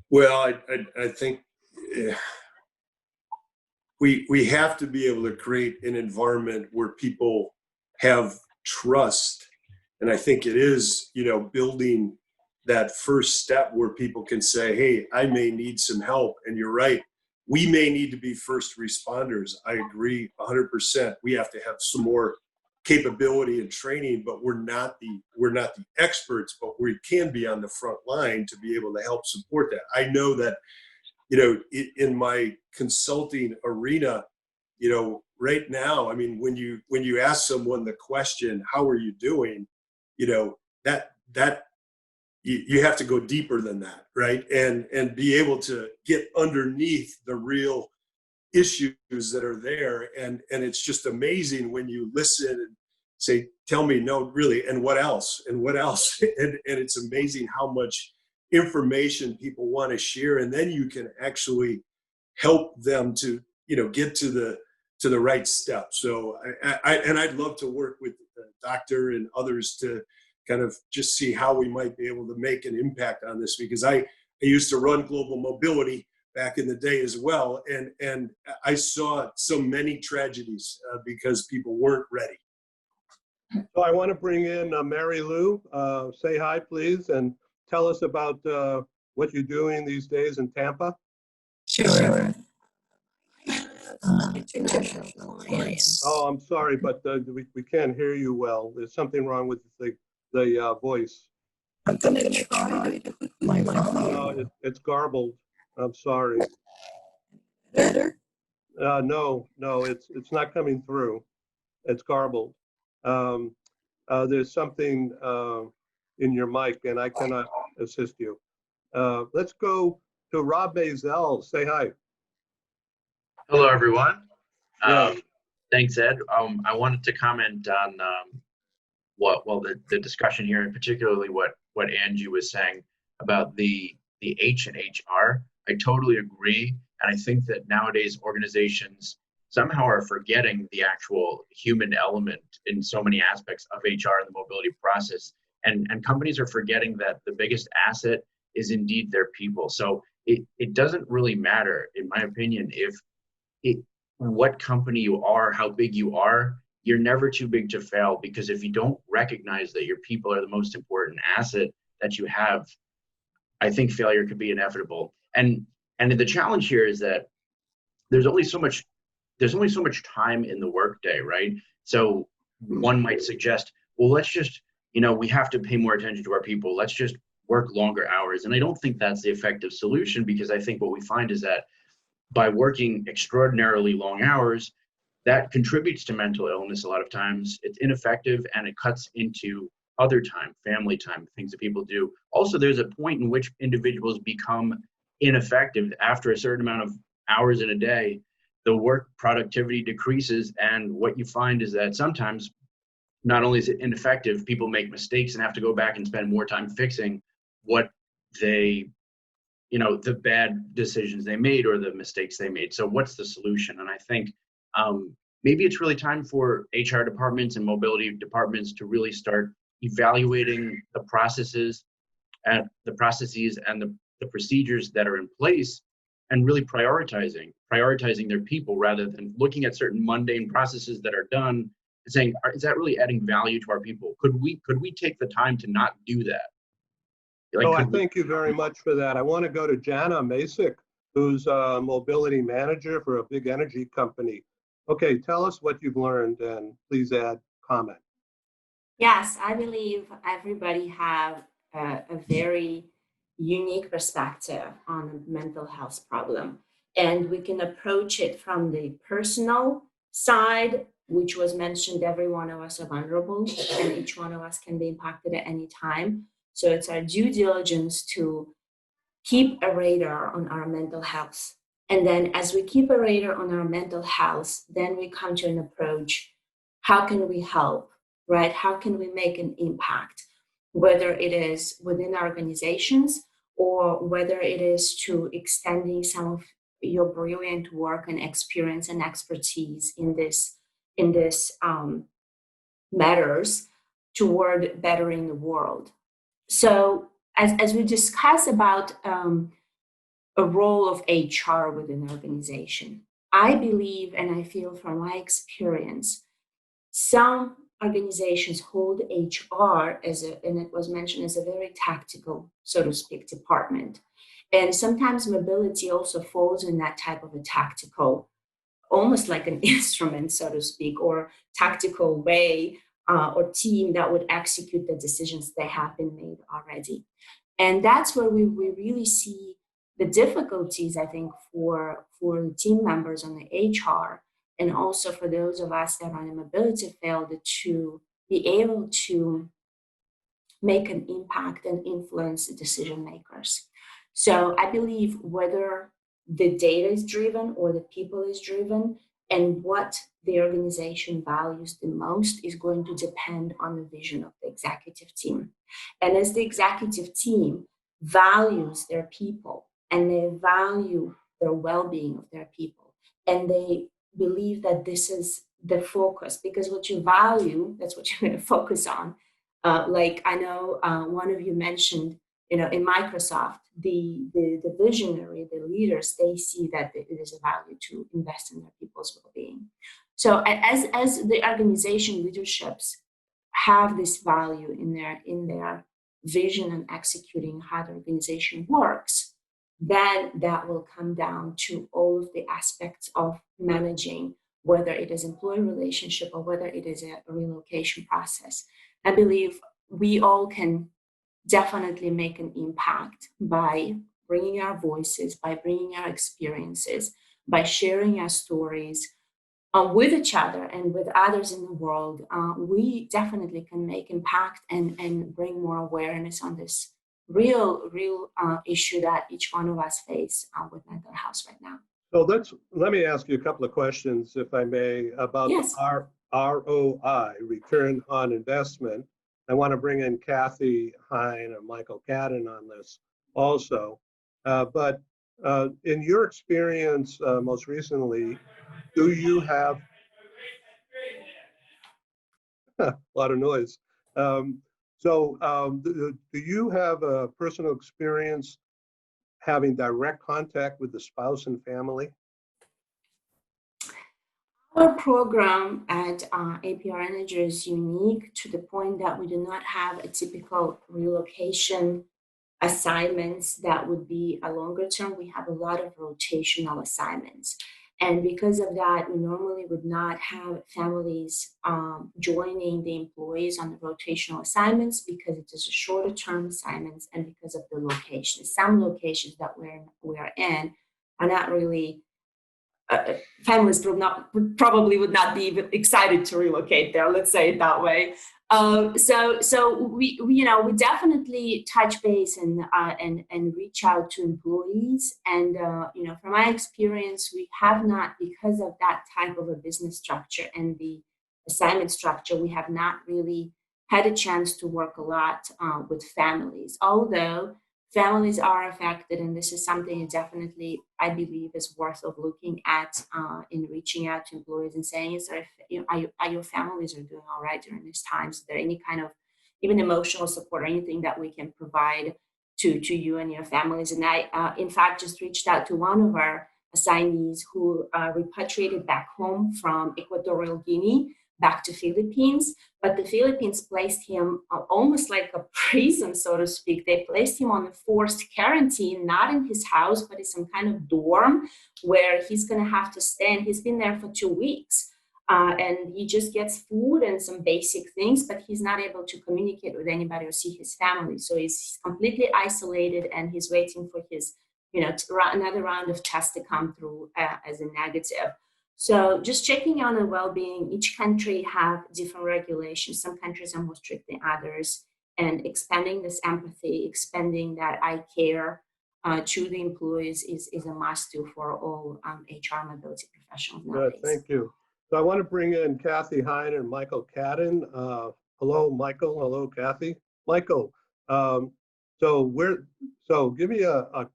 Well, I think we have to be able to create an environment where people have trust. And I think it is, you know, building that first step where people can say, hey, I may need some help. And you're right. We may need to be first responders. I agree 100%. We have to have some more capability and training, but we're not the experts, but we can be on the front line to be able to help support that. I know that, in my consulting arena, right now, I mean, when you ask someone the question, how are you doing? That you have to go deeper than that, right? And be able to get underneath the real issues that are there. And it's just amazing when you listen and say, tell me, no, really, and what else? And what else? And it's amazing how much information people want to share. And then you can actually help them to, get to the right step. So I'd love to work with the doctor and others to kind of just see how we might be able to make an impact on this, because I used to run global mobility back in the day as well. And I saw so many tragedies because people weren't ready. So I want to bring in Mary Lou. Say hi, please, and tell us about what you're doing these days in Tampa. Sure. Oh, I'm sorry, but we can't hear you well. There's something wrong with the voice. I'm going to try to put my phone. No, it's garbled. I'm sorry. Better? No, it's not coming through. It's garbled. There's something in your mic, and I cannot assist you. Let's go to Rob Maisel. Say hi. Hello, everyone. Yeah. Thanks, Ed. I wanted to comment on the discussion here, and particularly what Angie was saying about the H and HR. I totally agree, and I think that nowadays organizations somehow are forgetting the actual human element in so many aspects of HR and the mobility process, and companies are forgetting that the biggest asset is indeed their people. So it doesn't really matter, in my opinion, what company you are, how big you are. You're never too big to fail, because if you don't recognize that your people are the most important asset that you have, I think failure could be inevitable. And the challenge here is that there's only so much time in the workday, right? So one might suggest, well, let's just, we have to pay more attention to our people. Let's just work longer hours. And I don't think that's the effective solution, because I think what we find is that by working extraordinarily long hours, that contributes to mental illness a lot of times. It's ineffective, and it cuts into other time, family time, things that people do. Also, there's a point in which individuals become ineffective after a certain amount of hours in a day. The work productivity decreases, and what you find is that sometimes not only is it ineffective, people make mistakes and have to go back and spend more time fixing what they, the bad decisions they made or the mistakes they made. So what's the solution? And I think maybe it's really time for HR departments and mobility departments to really start evaluating the processes and the procedures that are in place, and really prioritizing their people, rather than looking at certain mundane processes that are done and saying, is that really adding value to our people? Could we take the time to not do that? I thank you very much for that. I want to go to Jana Masick, who's a mobility manager for a big energy company. Okay, tell us what you've learned, and please add comment. Yes, I believe everybody have a very unique perspective on a mental health problem. And we can approach it from the personal side, which was mentioned, every one of us are vulnerable and each one of us can be impacted at any time. So it's our due diligence to keep a radar on our mental health. And then as we keep a radar on our mental health, then we come to an approach, how can we help, right? How can we make an impact? Whether it is within organizations or whether it is to extending some of your brilliant work and experience and expertise in this matters toward bettering the world. So as we discuss about a role of HR within an organization, I believe and I feel from my experience, some organizations hold HR as a, and it was mentioned, as a very tactical, so to speak, department. And sometimes mobility also falls in that type of a tactical, almost like an instrument, so to speak, or tactical way or team that would execute the decisions that have been made already. And that's where we really see the difficulties, I think, for the team members on the HR, and also for those of us that are in the mobility field, to be able to make an impact and influence the decision makers. So I believe whether the data is driven or the people is driven, and what the organization values the most is going to depend on the vision of the executive team. And as the executive team values their people, and they value their well-being of their people, and they believe that this is the focus, because what you value, that's what you're going to focus on. Like I know one of you mentioned, in Microsoft, the visionary, the leaders, they see that it is a value to invest in their people's well-being. So as the organization leaderships have this value in their vision and executing how the organization works, then that will come down to all of the aspects of managing, whether it is employee relationship or whether it is a relocation process. I believe we all can definitely make an impact by bringing our voices, by bringing our experiences, by sharing our stories with each other and with others in the world. We definitely can make impact and bring more awareness on this real issue that each one of us face with mental health right now. So let me ask you a couple of questions, if I may, about Yes. the ROI, return on investment. I want to bring in Kathy Hine and Michael Cadden on this also. But in your experience most recently, do you have a lot of noise? Do you have a personal experience having direct contact with the spouse and family? Our program at APR Energy is unique to the point that we do not have a typical relocation assignments that would be a longer term. We have a lot of rotational assignments. And because of that, we normally would not have families joining the employees on the rotational assignments, because it is a shorter term assignments and because of the locations. Some locations that we're in are not really families probably would not be even excited to relocate there. Let's say it that way. So we definitely touch base and reach out to employees. And from my experience, we have not, because of that type of a business structure and the assignment structure, we have not really had a chance to work a lot with families. Although families are affected, and this is something that definitely I believe is worth of looking at in reaching out to employees and saying, are your families are doing all right during this time? Is there any kind of even emotional support or anything that we can provide to you and your families? And I, in fact, just reached out to one of our assignees who repatriated back home from Equatorial Guinea back to Philippines, but the Philippines placed him almost like a prison, so to speak. They placed him on a forced quarantine, not in his house, but in some kind of dorm where he's going to have to stay. And he's been there for 2 weeks. And he just gets food and some basic things, but he's not able to communicate with anybody or see his family. So he's completely isolated, and he's waiting for his, another round of tests to come through as a negative. So just checking on the well-being. Each country have different regulations. Some countries are more strict than others, and expanding this empathy, expanding that I care to the employees is a must-do for all HR mobility professionals nowadays. Good, thank you. So I want to bring in Kathy Hine and Michael Cadden. Hello, Michael. Hello, Kathy. Michael, so give me a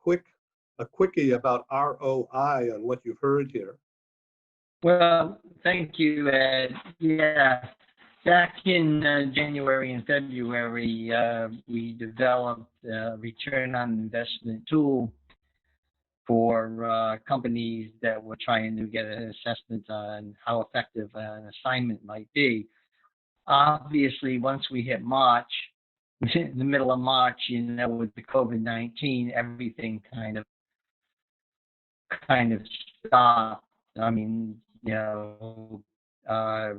quickie about ROI on what you've heard here. Well, thank you, Ed. Yeah, back in January and February, we developed a return on investment tool for companies that were trying to get an assessment on how effective an assignment might be. obviously, once we hit March, in the middle of March, with the COVID-19, everything kind of stopped. I mean,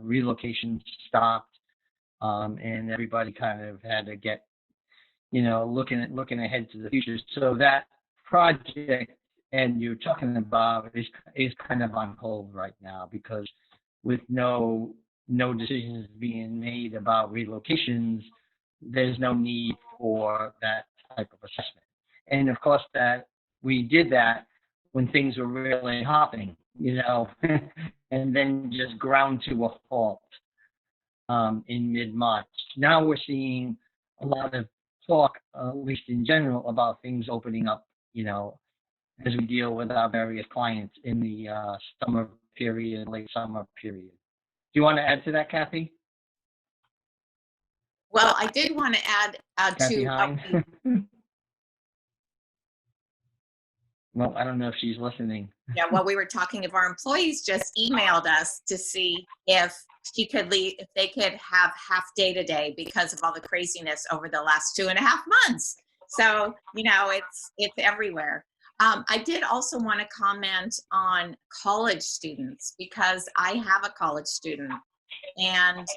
relocation stopped, and everybody kind of had to get, looking ahead to the future. So that project, and you're talking about, is kind of on hold right now, because with no decisions being made about relocations, there's no need for that type of assessment. And of course, that we did that when things were really hopping, and then just ground to a halt in mid-March. Now we're seeing a lot of talk, at least in general, about things opening up, as we deal with our various clients in the summer period, late summer period. Do you want to add to that, Kathy? Well, I did want to add Kathy to. Hine? Well, I don't know if she's listening. Yeah, well, we were talking of our employees just emailed us to see if she could leave, if they could have half day today because of all the craziness over the last 2.5 months. So, it's everywhere. I did also want to comment on college students, because I have a college student, and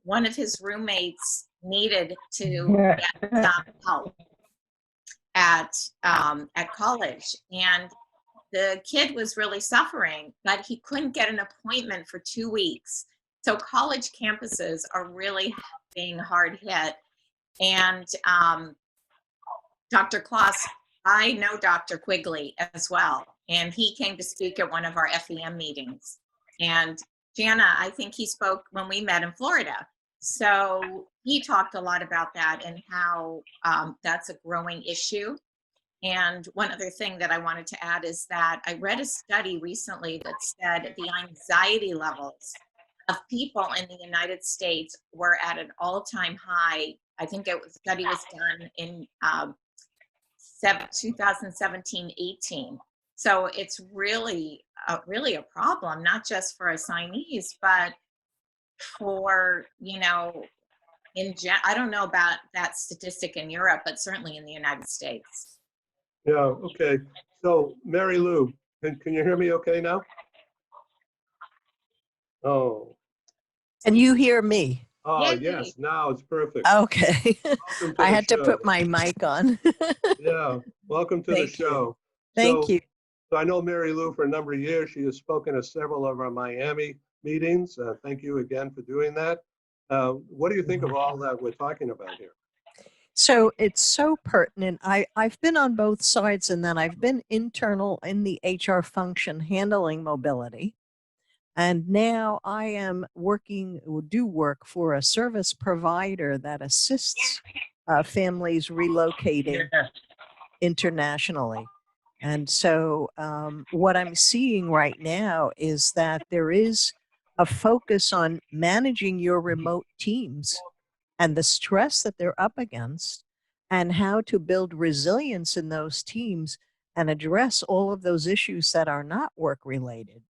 one of his roommates needed to get some help at college, and the kid was really suffering, but he couldn't get an appointment for 2 weeks. So college campuses are really being hard hit. And Dr. Kloss, I know Dr. Quigley as well, and he came to speak at one of our FEM meetings. And Jana, I think he spoke when we met in Florida. So he talked a lot about that and how that's a growing issue. And one other thing that I wanted to add is that I read a study recently that said the anxiety levels of people in the United States were at an all-time high. I think the study was done in 2017-18. So it's really a problem, not just for assignees, but for, I don't know about that statistic in Europe, but certainly in the United States. Yeah, okay. So Mary Lou, can you hear me okay now? Oh. Can you hear me? Oh, yes, now it's perfect. Okay. I had to put my mic on. Yeah, welcome to the show. Thank you. So I know Mary Lou for a number of years. She has spoken at several of our Miami meetings. Thank you again for doing that. What do you think of all that we're talking about here? So it's so pertinent. I've been on both sides, and then I've been internal in the HR function handling mobility. And now I am do work for a service provider that assists families relocating internationally. And so what I'm seeing right now is that there is a focus on managing your remote teams and the stress that they're up against, and how to build resilience in those teams and address all of those issues that are not work related.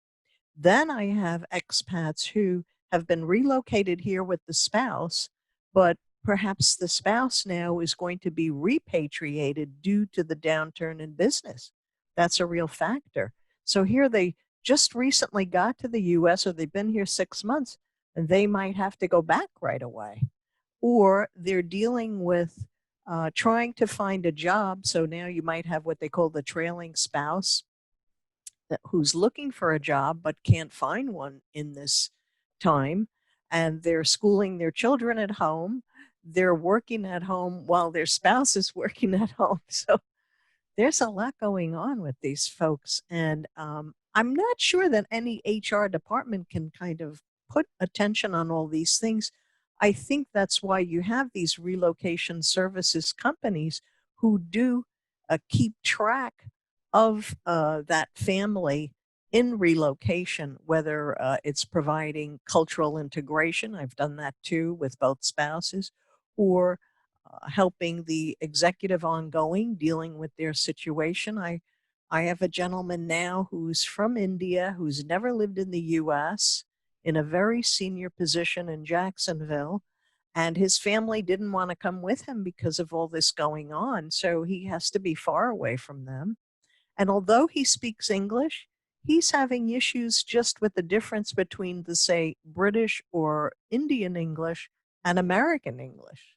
Then I have expats who have been relocated here with the spouse, but perhaps the spouse now is going to be repatriated due to the downturn in business. That's a real factor. So here they just recently got to the US, or they've been here 6 months, and they might have to go back right away. Or they're dealing with trying to find a job. So now you might have what they call the trailing spouse who's looking for a job but can't find one in this time. And they're schooling their children at home. They're working at home while their spouse is working at home. So there's a lot going on with these folks. And I'm not sure that any HR department can kind of put attention on all these things. I think that's why you have these relocation services companies who do keep track of that family in relocation, whether it's providing cultural integration. I've done that too with both spouses, or helping the executive ongoing, dealing with their situation. I have a gentleman now who's from India, who's never lived in the US. in a very senior position in Jacksonville, and his family didn't want to come with him because of all this going on. So he has to be far away from them. And although he speaks English, he's having issues just with the difference between the, say, British or Indian English and American English.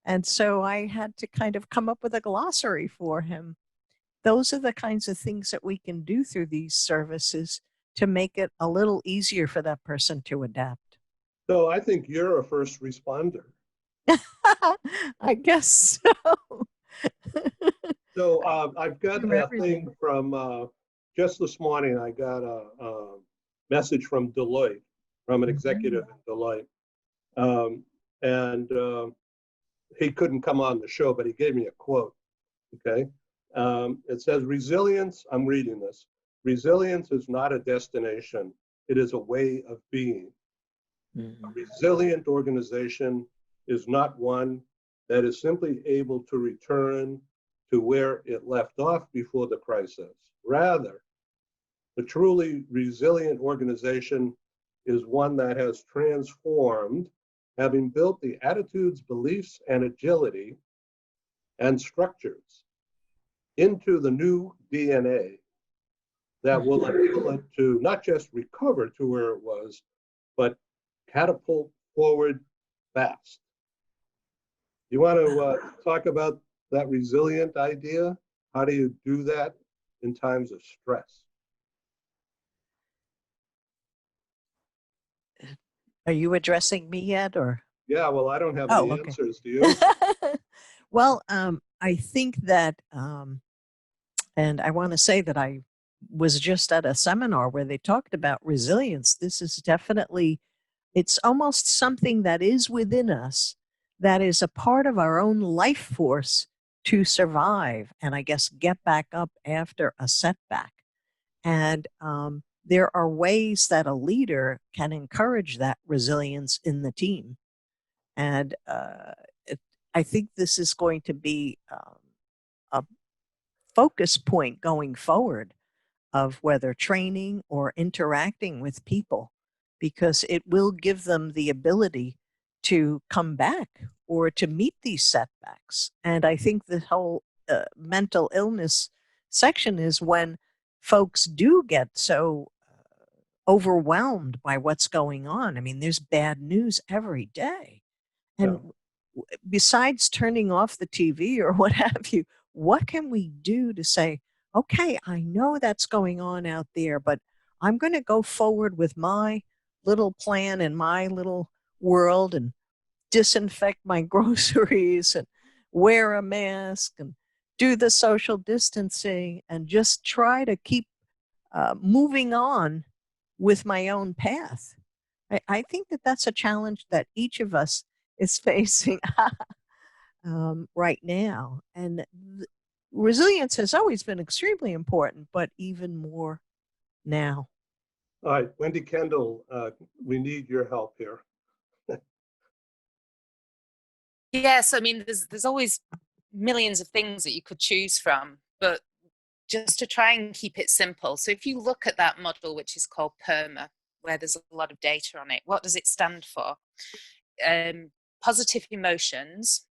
And so I had to kind of come up with a glossary for him. Those are the kinds of things that we can do through these services to make it a little easier for that person to adapt. So I think you're a first responder. I guess so. So I've got a thing from just this morning. I got a message from Deloitte, from an executive at Deloitte. And he couldn't come on the show, but he gave me a quote, okay? It says, resilience, I'm reading this, resilience is not a destination, it is a way of being. A resilient organization is not one that is simply able to return to where it left off before the crisis. Rather, the truly resilient organization is one that has transformed, having built the attitudes, beliefs, and agility and structures into the new DNA that will enable it to not just recover to where it was, but catapult forward fast. You want to talk about that resilient idea? How do you do that in times of stress? Are you addressing me yet, or? Yeah, well, I don't have any answers. Do you? Well, I think that, and I want to say that I was just at a seminar where they talked about resilience. This is definitely, it's almost something that is within us, that is a part of our own life force to survive and I guess get back up after a setback. And there are ways that a leader can encourage that resilience in the team. And I think this is going to be a focus point going forward of whether training or interacting with people, because it will give them the ability to come back or to meet these setbacks. And I think the whole mental illness section is when folks do get so overwhelmed by what's going on. I mean, there's bad news every day. And besides turning off the TV or what have you, what can we do to say, okay, I know that's going on out there, but I'm going to go forward with my little plan and my little world and disinfect my groceries and wear a mask and do the social distancing and just try to keep moving on with my own path. I think that that's a challenge that each of us is facing right now. And resilience has always been extremely important, but even more now. All right, Wendy, Kendall, we need your help here. Yes, I mean, there's always millions of things that you could choose from, but just to try and keep it simple. So if you look at that model, which is called PERMA, where there's a lot of data on it, what does it stand for? Positive emotions,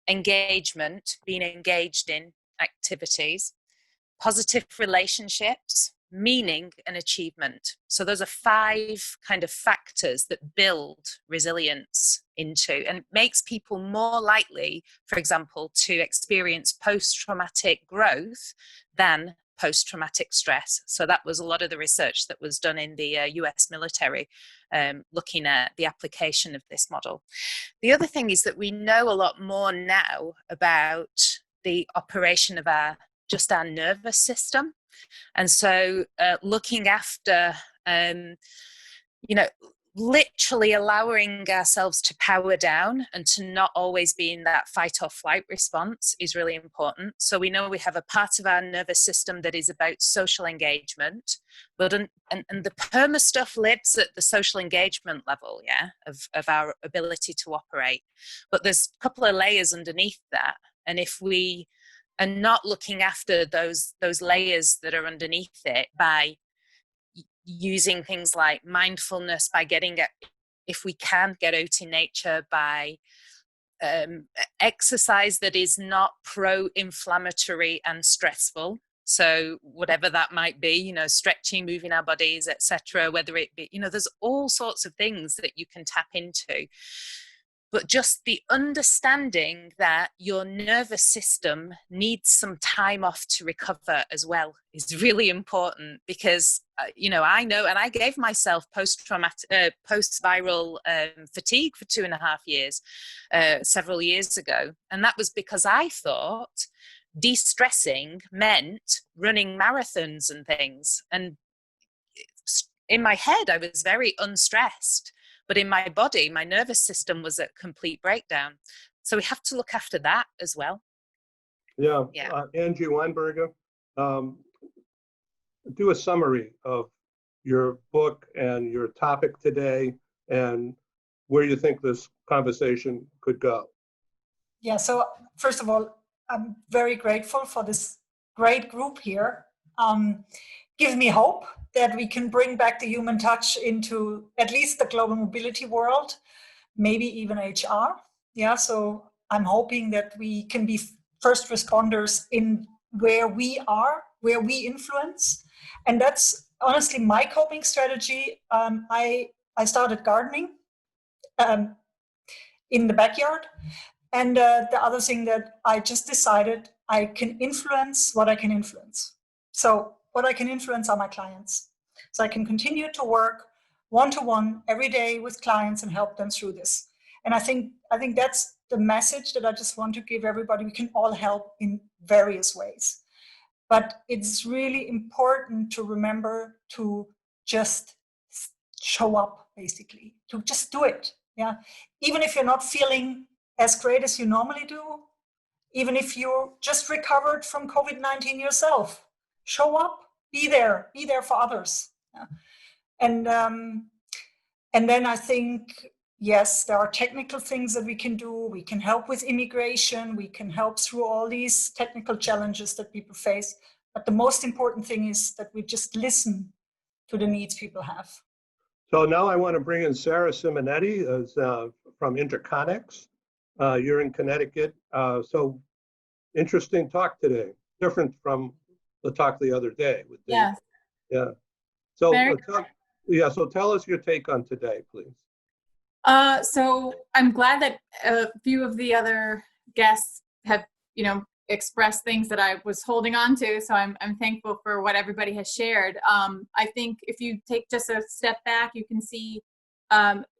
engagement, being engaged in activities, positive relationships, meaning and achievement. So those are 5 kind of factors that build resilience into, and it makes people more likely, for example, to experience post-traumatic growth than post-traumatic stress. So that was a lot of the research that was done in the US military, looking at the application of this model. The other thing is that we know a lot more now about the operation of our nervous system. And so looking after, literally allowing ourselves to power down and to not always be in that fight or flight response is really important. So we know we have a part of our nervous system that is about social engagement, but and the PERMA stuff lives at the social engagement level, of our ability to operate. But there's a couple of layers underneath that. And if we are not looking after those layers that are underneath it by using things like mindfulness, by if we can get out in nature, by exercise that is not pro-inflammatory and stressful. So whatever that might be, stretching, moving our bodies, etc., whether it be, there's all sorts of things that you can tap into. But just the understanding that your nervous system needs some time off to recover as well is really important, because, I know, and I gave myself post-viral fatigue for 2.5 years, several years ago. And that was because I thought de-stressing meant running marathons and things. And in my head, I was very unstressed. But in my body, my nervous system was at complete breakdown. So we have to look after that as well. Yeah. Yeah. Angie Weinberger, do a summary of your book and your topic today and where you think this conversation could go. Yeah, so first of all, I'm very grateful for this great group here. Gives me hope that we can bring back the human touch into at least the global mobility world, maybe even HR. Yeah, so I'm hoping that we can be first responders in where we are, where we influence. And that's honestly my coping strategy. I started gardening in the backyard. And the other thing that I just decided, I can influence what I can influence. So what I can influence are my clients. So I can continue to work one-to-one every day with clients and help them through this. And I think that's the message that I just want to give everybody. We can all help in various ways. But it's really important to remember to just show up, basically, to just do it. Yeah. Even if you're not feeling as great as you normally do, even if you just recovered from COVID-19 yourself, show up, be there for others. Yeah. And then I think, yes, there are technical things that we can do. We can help with immigration. We can help through all these technical challenges that people face. But the most important thing is that we just listen to the needs people have. So now I want to bring in Sarah Simonetti from Interconnex. You're in Connecticut. So interesting talk today, different from the talk the other day. With Dave. Yes. Yeah. So so tell us your take on today, please. So I'm glad that a few of the other guests have, expressed things that I was holding on to. So I'm thankful for what everybody has shared. I think if you take just a step back, you can see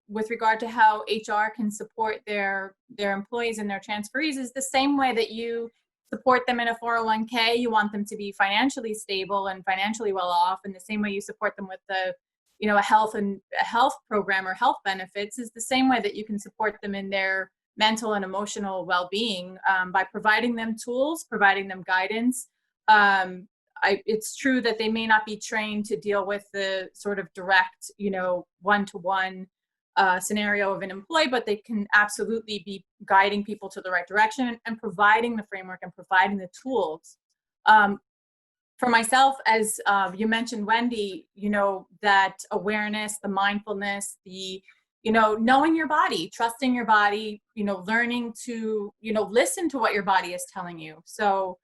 with regard to how HR can support their employees and their transferees is the same way that you support them in a 401k. You want them to be financially stable and financially well off, and the same way you support them with a health program or health benefits is the same way that you can support them in their mental and emotional well-being by providing them tools, providing them guidance. It's true that they may not be trained to deal with the sort of direct, one-to-one scenario of an employee, but they can absolutely be guiding people to the right direction and providing the framework and providing the tools. For myself, as you mentioned, Wendy, that awareness, the mindfulness, the knowing your body, trusting your body, learning to, listen to what your body is telling you. So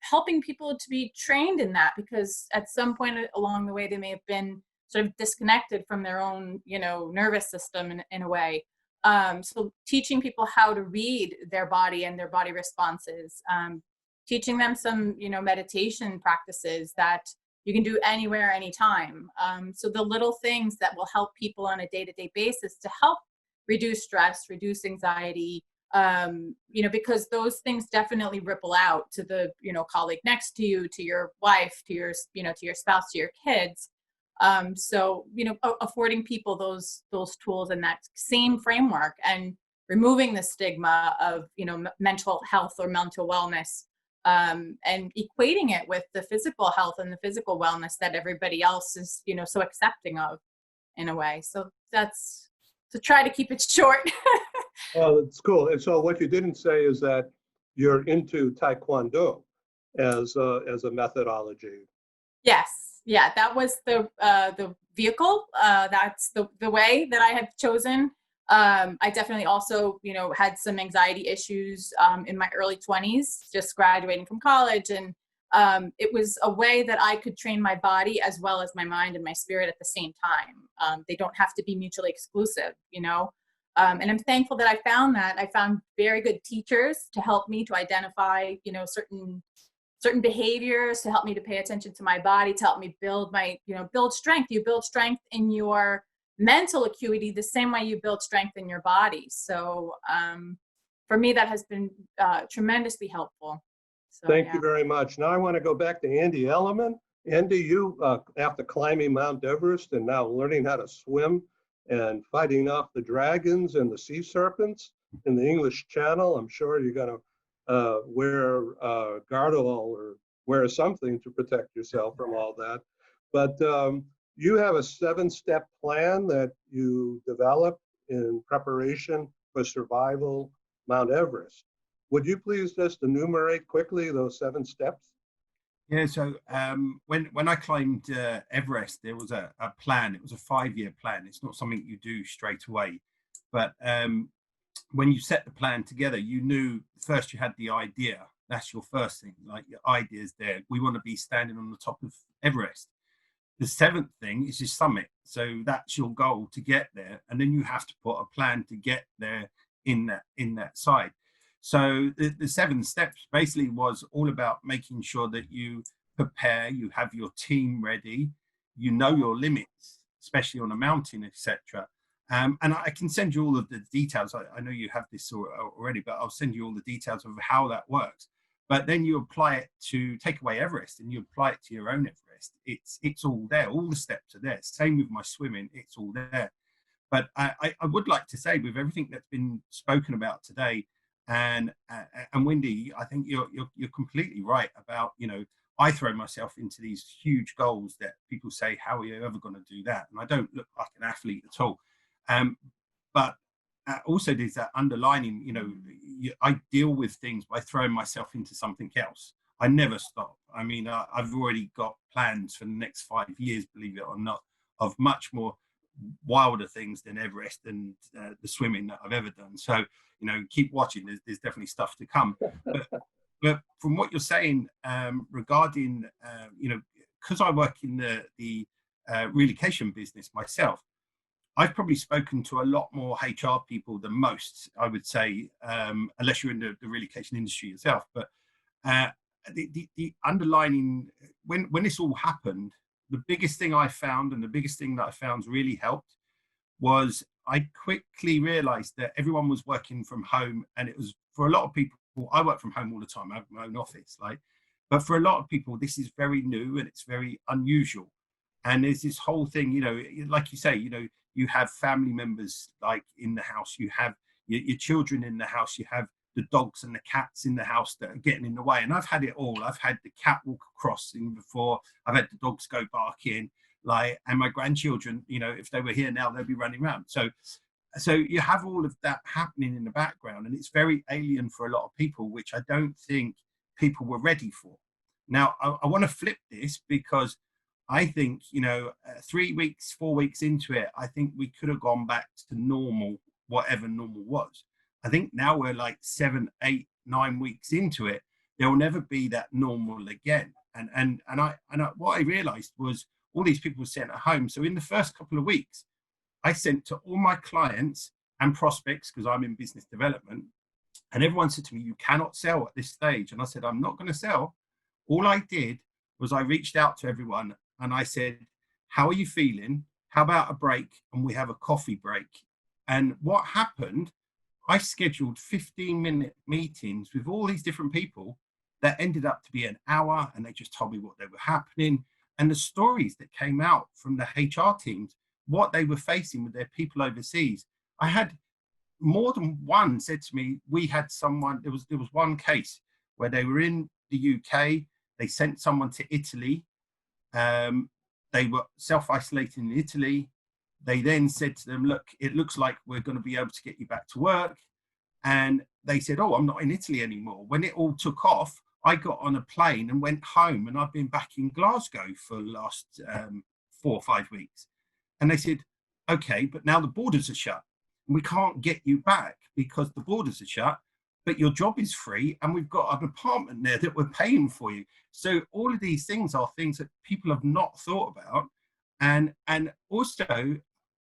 helping people to be trained in that, because at some point along the way, they may have been sort of disconnected from their own, nervous system in a way. So teaching people how to read their body and their body responses, teaching them some, meditation practices that you can do anywhere, anytime. So the little things that will help people on a day-to-day basis to help reduce stress, reduce anxiety, because those things definitely ripple out to the, colleague next to you, to your wife, to your, to your spouse, to your kids. So, affording people those tools and that same framework and removing the stigma of, mental health or mental wellness, and equating it with the physical health and the physical wellness that everybody else is, so accepting of in a way. So that's to try to keep it short. Oh, it's cool. And so what you didn't say is that you're into Taekwondo as a methodology. Yes. yeah, that was the vehicle. That's the way that I have chosen. I definitely also, you know, had some anxiety issues in my early 20s, just graduating from college. And it was a way that I could train my body as well as my mind and my spirit at the same time. They don't have to be mutually exclusive, you know. And I'm thankful that I found that. I found very good teachers to help me to identify, you know, certain behaviors, to help me to pay attention to my body, to help me build my, you know, build strength. You build strength in your mental acuity the same way you build strength in your body. So for me, that has been tremendously helpful. So, Thank yeah. you very much. Now I want to go back to Andy Elliman. Andy, you, after climbing Mount Everest and now learning how to swim and fighting off the dragons and the sea serpents in the English Channel, I'm sure you're going to wear gargle or wear something to protect yourself from all that. But you have a 7-step plan that you developed in preparation for survival Mount Everest. Would you please just enumerate quickly those 7 steps? Yeah, so when I climbed Everest, there was a plan. It was a 5-year plan. It's not something you do straight away. But when you set the plan together, you knew first you had the idea. That's your first thing, like your idea's there. We want to be standing on the top of Everest. The 7th thing is your summit. So that's your goal to get there. And then you have to put a plan to get there in that side. So the 7 steps basically was all about making sure that you prepare, you have your team ready, you know your limits, especially on a mountain, etc. And I can send you all of the details. I know you have this already, but I'll send you all the details of how that works. But then you apply it to take away Everest, and you apply it to your own Everest. It's all there. All the steps are there. Same with my swimming. It's all there. But I would like to say, with everything that's been spoken about today, and Wendy, I think you're completely right about, you know, I throw myself into these huge goals that people say, how are you ever going to do that? And I don't look like an athlete at all. But also there's that underlining, you know, I deal with things by throwing myself into something else. I never stop. I mean, I've already got plans for the next 5 years, believe it or not, of much more wilder things than Everest and the swimming that I've ever done. So, you know, keep watching. There's definitely stuff to come. But from what you're saying regarding, you know, because I work in the relocation business myself, I've probably spoken to a lot more HR people than most, I would say, unless you're in the relocation industry yourself. But the underlining, when this all happened, the biggest thing I found, and the biggest thing that I found really helped, was I quickly realized that everyone was working from home. And it was, for a lot of people, I work from home all the time. I have my own office, but for a lot of people, this is very new and it's very unusual. And there's this whole thing, you know, like you say, you know, you have family members like in the house, you have your children in the house, you have the dogs and the cats in the house that are getting in the way. And I've had it all. I've had the cat walk crossing before. I've had the dogs go barking, and my grandchildren, you know, if they were here now, they'd be running around. So you have all of that happening in the background, and it's very alien for a lot of people, which I don't think people were ready for. Now, I want to flip this, because I think, you know, 3 weeks, 4 weeks into it, I think we could have gone back to normal, whatever normal was. I think now we're like 7, 8, 9 weeks into it. There will never be that normal again. And what I realized was all these people were sitting at home. So in the first couple of weeks, I sent to all my clients and prospects, because I'm in business development, and everyone said to me, you cannot sell at this stage. And I said, I'm not going to sell. All I did was I reached out to everyone and I said, how are you feeling? How about a break? And we have a coffee break. And what happened, I scheduled 15-minute meetings with all these different people that ended up to be an hour, and they just told me what they were happening. And the stories that came out from the HR teams, what they were facing with their people overseas. I had more than one said to me, we had someone, there was one case where they were in the UK, they sent someone to Italy, they were self-isolating in Italy. They then said to them, look, it looks like we're going to be able to get you back to work. And they said, oh, I'm not in Italy anymore. When it all took off, I got on a plane and went home, and I've been back in Glasgow for the last 4 or 5 weeks. And they said, okay, but now the borders are shut. We can't get you back because the borders are shut, but your job is free and we've got an apartment there that we're paying for you. So all of these things are things that people have not thought about. And also,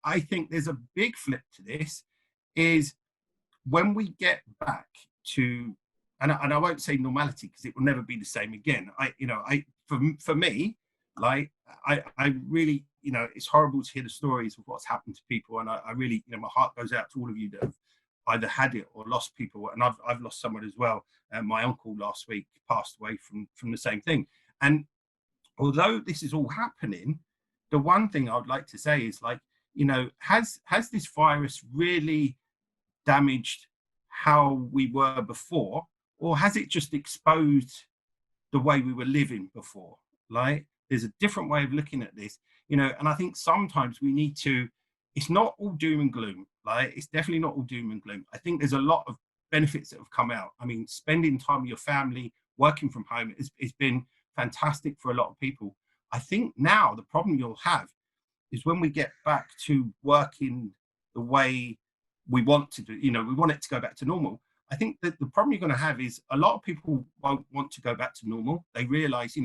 I think there's a big flip to this is when we get back to, and I won't say normality because it will never be the same again. For me, like I really, it's horrible to hear the stories of what's happened to people, and I really, my heart goes out to all of you that have either had it or lost people, and I've lost someone as well. My uncle last week passed away from the same thing. And although this is all happening, the one thing I would like to say is, like, has this virus really damaged how we were before, or has it just exposed the way we were living before? Like, there's a different way of looking at this, and I think sometimes we need to, it's not all doom and gloom. Like, it's definitely not all doom and gloom. I think there's a lot of benefits that have come out. I mean, spending time with your family, working from home, it's been fantastic for a lot of people. I think now the problem you'll have is when we get back to working the way we want to do, we want it to go back to normal. I think that the problem you're going to have is a lot of people won't want to go back to normal. They realize,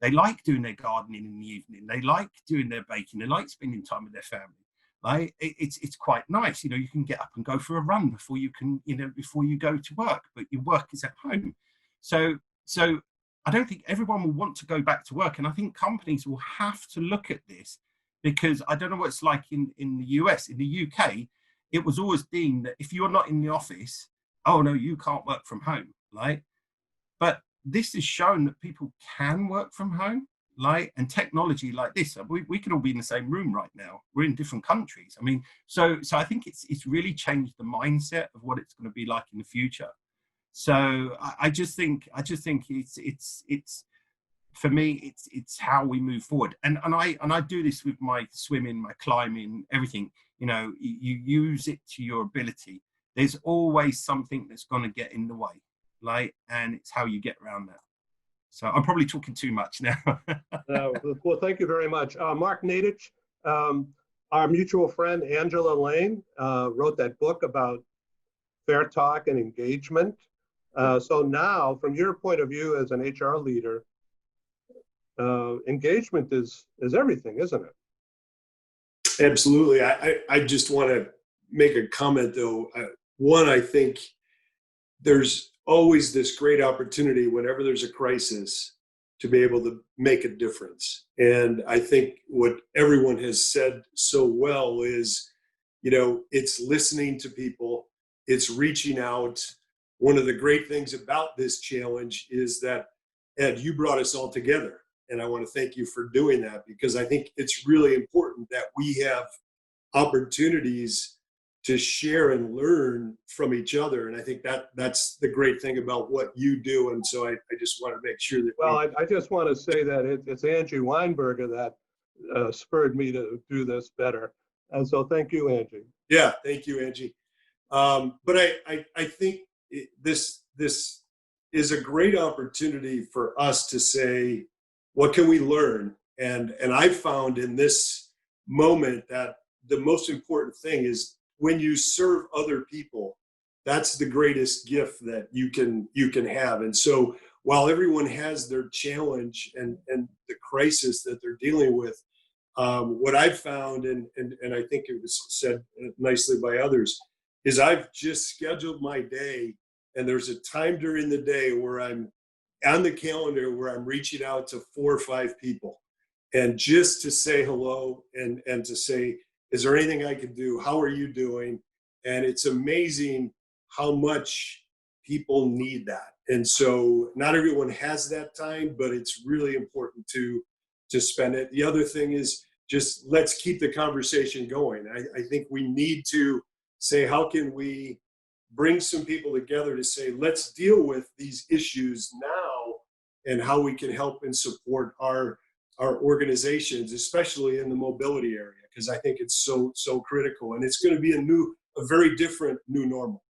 they like doing their gardening in the evening. They like doing their baking. They like spending time with their family. Like, it's quite nice. You can get up and go for a run before you can, before you go to work, but your work is at home. So I don't think everyone will want to go back to work. And I think companies will have to look at this, because I don't know what it's like in the US. In the UK, it was always deemed that if you're not in the office, oh no, you can't work from home. Like, but this has shown that people can work from home. Like, and technology like this, we can all be in the same room right now. We're in different countries. I mean, so I think it's really changed the mindset of what it's going to be like in the future. So I just think it's for me, it's how we move forward. And I do this with my swimming, my climbing, everything. You use it to your ability. There's always something that's going to get in the way, like, and it's how you get around that. So I'm probably talking too much now. Well, thank you very much. Mark Nadich, our mutual friend Angela Lane, wrote that book about fair talk and engagement. So now, from your point of view as an HR leader, engagement is everything, isn't it? Absolutely. I just want to make a comment, though. One, I think there's always this great opportunity whenever there's a crisis to be able to make a difference. And I think what everyone has said so well is, it's listening to people, it's reaching out. One of the great things about this challenge is that, Ed, you brought us all together. And I want to thank you for doing that, because I think it's really important that we have opportunities to share and learn from each other. And I think that's the great thing about what you do. And so I just want to make sure that. Well, I just want to say that it's Angie Weinberger that spurred me to do this better. And so thank you, Angie. Yeah, thank you, Angie. But I think this is a great opportunity for us to say, what can we learn? And I found in this moment that the most important thing is when you serve other people, that's the greatest gift that you can have. And so while everyone has their challenge and the crisis that they're dealing with, what I've found, and I think it was said nicely by others, is I've just scheduled my day, and there's a time during the day where I'm on the calendar where I'm reaching out to 4 or 5 people, and just to say hello and to say, is there anything I can do? How are you doing? And it's amazing how much people need that. And so not everyone has that time, but it's really important to spend it. The other thing is just let's keep the conversation going. I think we need to say, how can we bring some people together to say, let's deal with these issues now, and how we can help and support our organizations, especially in the mobility area, because I think it's so critical, and it's going to be a very different new normal.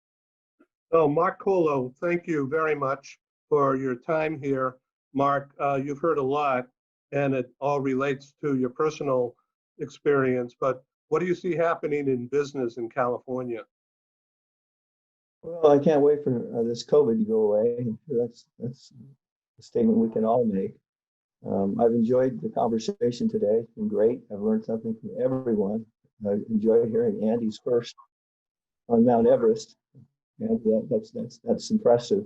So Mark Colo, thank you very much. for your time here. Mark, you've heard a lot, and it all relates to your personal experience, but what do you see happening in business in California? Well, I can't wait for this COVID to go away. That's a statement we can all make. I've enjoyed the conversation today. It's been great. I've learned something from everyone. I enjoyed hearing Andy's first on Mount Everest, and that's impressive.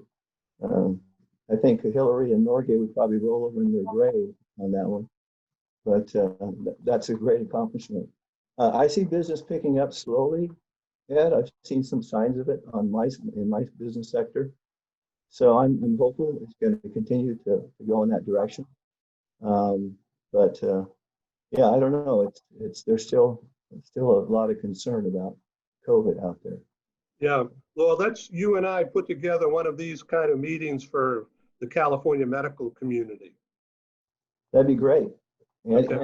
I think Hillary and Norgay would probably roll over in their grave on that one, but that's a great accomplishment. I see business picking up slowly, Ed. I've seen some signs of it in my business sector, so I'm hopeful it's going to continue to go in that direction. But yeah, I don't know. There's still a lot of concern about COVID out there. Yeah, well, you and I put together one of these kind of meetings for the California medical community. That'd be great. Okay,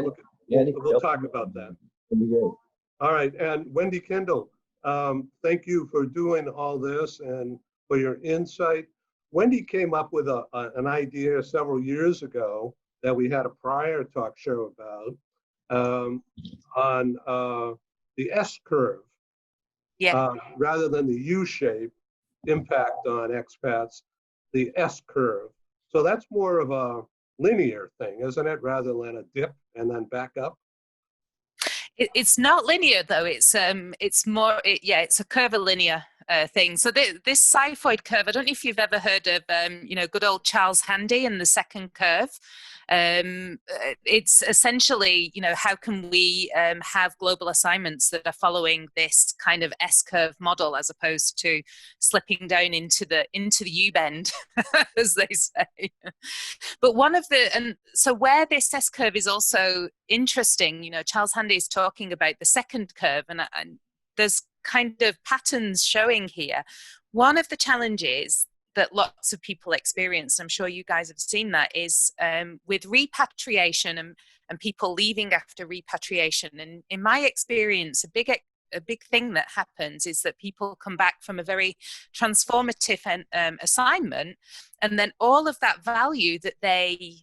we'll talk about that. That'd be great. All right, and Wendy, Kendall, thank you for doing all this and for your insight. Wendy came up with an idea several years ago that we had a prior talk show about on the S curve. Yeah. Rather than the U-shape impact on expats, the S curve. So that's more of a linear thing, isn't it, rather than a dip and then back up? It's not linear though. It's more. It's a curvilinear thing. So this xiphoid curve. I don't know if you've ever heard of good old Charles Handy and the second curve. It's essentially, how can we have global assignments that are following this kind of S-curve model as opposed to slipping down into the U-bend, as they say. But so where this S-curve is also interesting, Charles Handy is talking about the second curve, and there's kind of patterns showing here. One of the challenges that lots of people experience, I'm sure you guys have seen that, is with repatriation and people leaving after repatriation. And in my experience, a big thing that happens is that people come back from a very transformative assignment, and then all of that value that they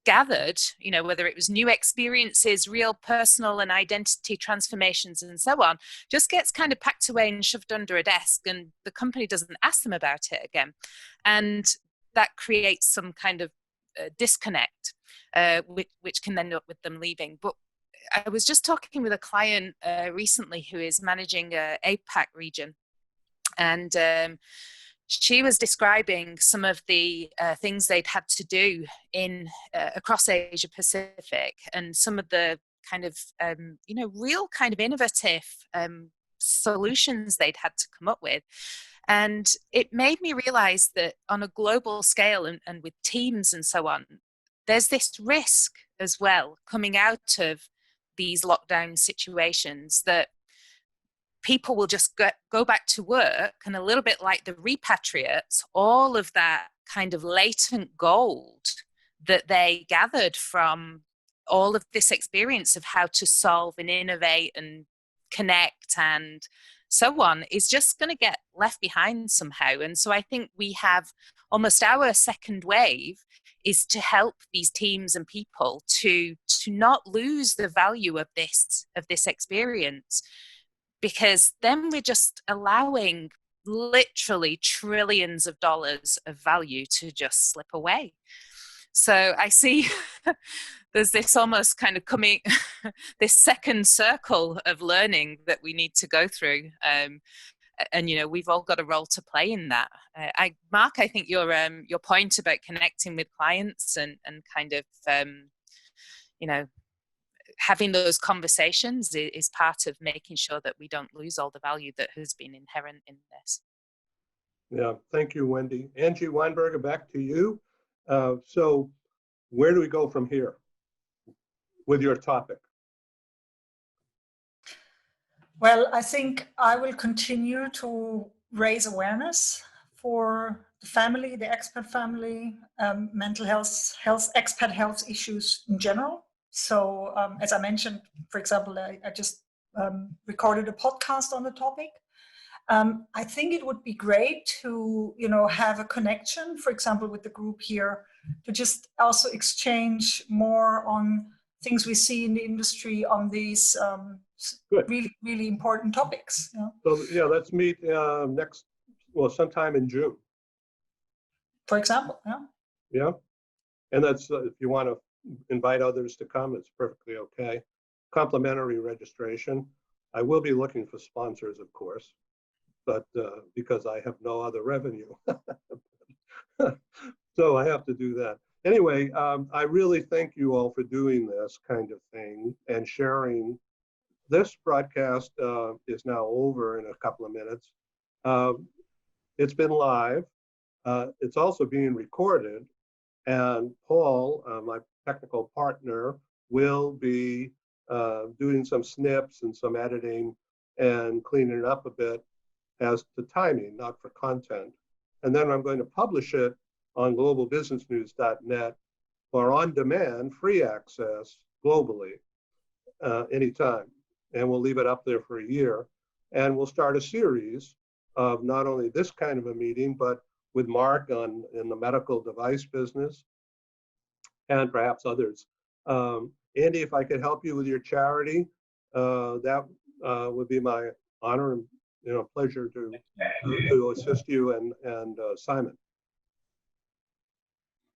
gathered, whether it was new experiences, real personal and identity transformations and so on, just gets kind of packed away and shoved under a desk, and the company doesn't ask them about it again. And that creates some kind of disconnect, which can end up with them leaving. But I was just talking with a client recently who is managing a APAC region, and she was describing some of the things they'd had to do across Asia Pacific, and some of the kind of real kind of innovative solutions they'd had to come up with. And it made me realize that on a global scale and with teams and so on, there's this risk as well coming out of these lockdown situations that people will just go back to work, and a little bit like the repatriates, all of that kind of latent gold that they gathered from all of this experience of how to solve and innovate and connect and so on is just going to get left behind somehow. And so I think we have almost our second wave is to help these teams and people to not lose the value of this experience, because then we're just allowing literally trillions of dollars of value to just slip away. So I see there's this almost kind of coming, this second circle of learning that we need to go through. And, we've all got a role to play in that. Mark, I think your point about connecting with clients and kind of, having those conversations is part of making sure that we don't lose all the value that has been inherent in this. Yeah, thank you, Wendy. Angie Weinberger, back to you. So where do we go from here with your topic? Well, I think I will continue to raise awareness for the family, the expat family, mental health, expat health issues in general. So as I mentioned, for example, I just recorded a podcast on the topic. I think it would be great to, have a connection, for example, with the group here, to just also exchange more on things we see in the industry on these really, really important topics. So yeah, let's meet sometime in June. For example, Yeah, and that's if you want to invite others to come, it's perfectly okay. Complimentary registration. I will be looking for sponsors, of course, but because I have no other revenue. So I have to do that. Anyway, I really thank you all for doing this kind of thing and sharing. This broadcast is now over in a couple of minutes. It's been live. It's also being recorded. And Paul, my technical partner, will be doing some snips and some editing and cleaning it up a bit as to timing, not for content. And then I'm going to publish it on globalbusinessnews.net for on-demand free access globally anytime. And we'll leave it up there for a year. And we'll start a series of not only this kind of a meeting, but with Mark in the medical device business and perhaps others. Andy, if I could help you with your charity, that would be my honor and pleasure to assist you and Simon.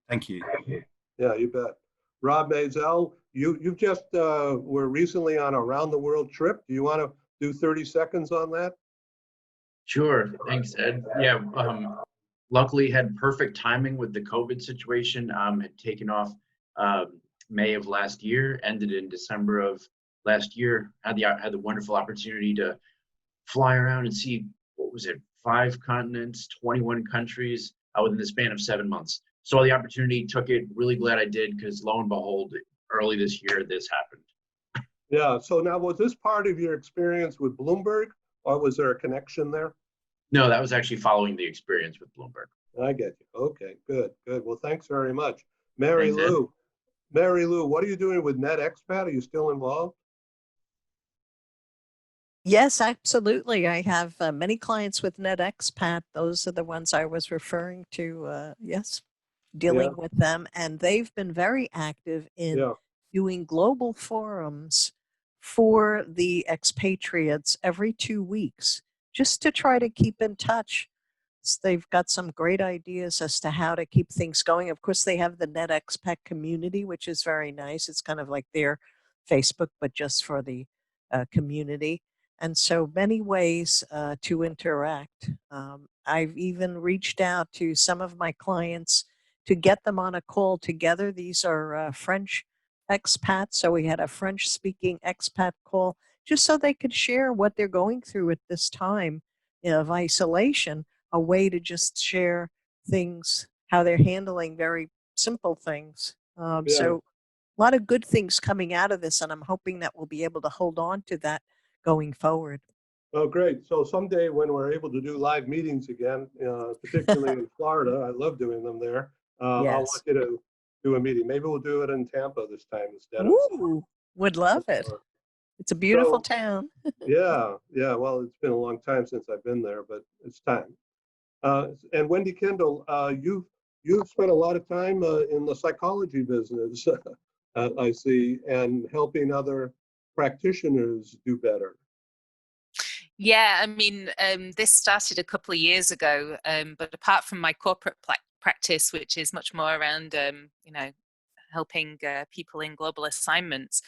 Thank you. Yeah, you bet. Rob Mazel, you just were recently on a round the world trip. Do you want to do 30 seconds on that? Sure. Thanks, Ed. Yeah. Luckily, had perfect timing with the COVID situation. Had taken off May of last year, ended in December of last year. Had the wonderful opportunity to fly around and see, what was it, 5 continents, 21 countries within the span of 7 months. Saw the opportunity, took it. Really glad I did, because lo and behold, early this year, this happened. Yeah. So now, was this part of your experience with Bloomberg, or was there a connection there? No, that was actually following the experience with Bloomberg. I get you. Okay, good. Well, thanks very much. Mary Lou, what are you doing with NetExpat? Are you still involved? Yes, absolutely. I have many clients with NetExpat. Those are the ones I was referring to. Yes, dealing with them. And they've been very active in doing global forums for the expatriates every 2 weeks, just to try to keep in touch. So they've got some great ideas as to how to keep things going. Of course, they have the NetExpat community, which is very nice. It's kind of like their Facebook, but just for the community. And so many ways to interact. I've even reached out to some of my clients to get them on a call together. These are French expats. So we had a French speaking expat call just so they could share what they're going through at this time of isolation, a way to just share things, how they're handling very simple things. So a lot of good things coming out of this, and I'm hoping that we'll be able to hold on to that going forward. Oh, great. So someday when we're able to do live meetings again, particularly in Florida, I love doing them there. I'll want you to do a meeting. Maybe we'll do it in Tampa this time instead of. Ooh, would love it. It's a beautiful town. Yeah. Well, it's been a long time since I've been there, but it's time. And Wendy, Kendall, you've spent a lot of time in the psychology business, I see, and helping other practitioners do better. Yeah, I mean, this started a couple of years ago, but apart from my corporate practice, which is much more around, helping people in global assignments,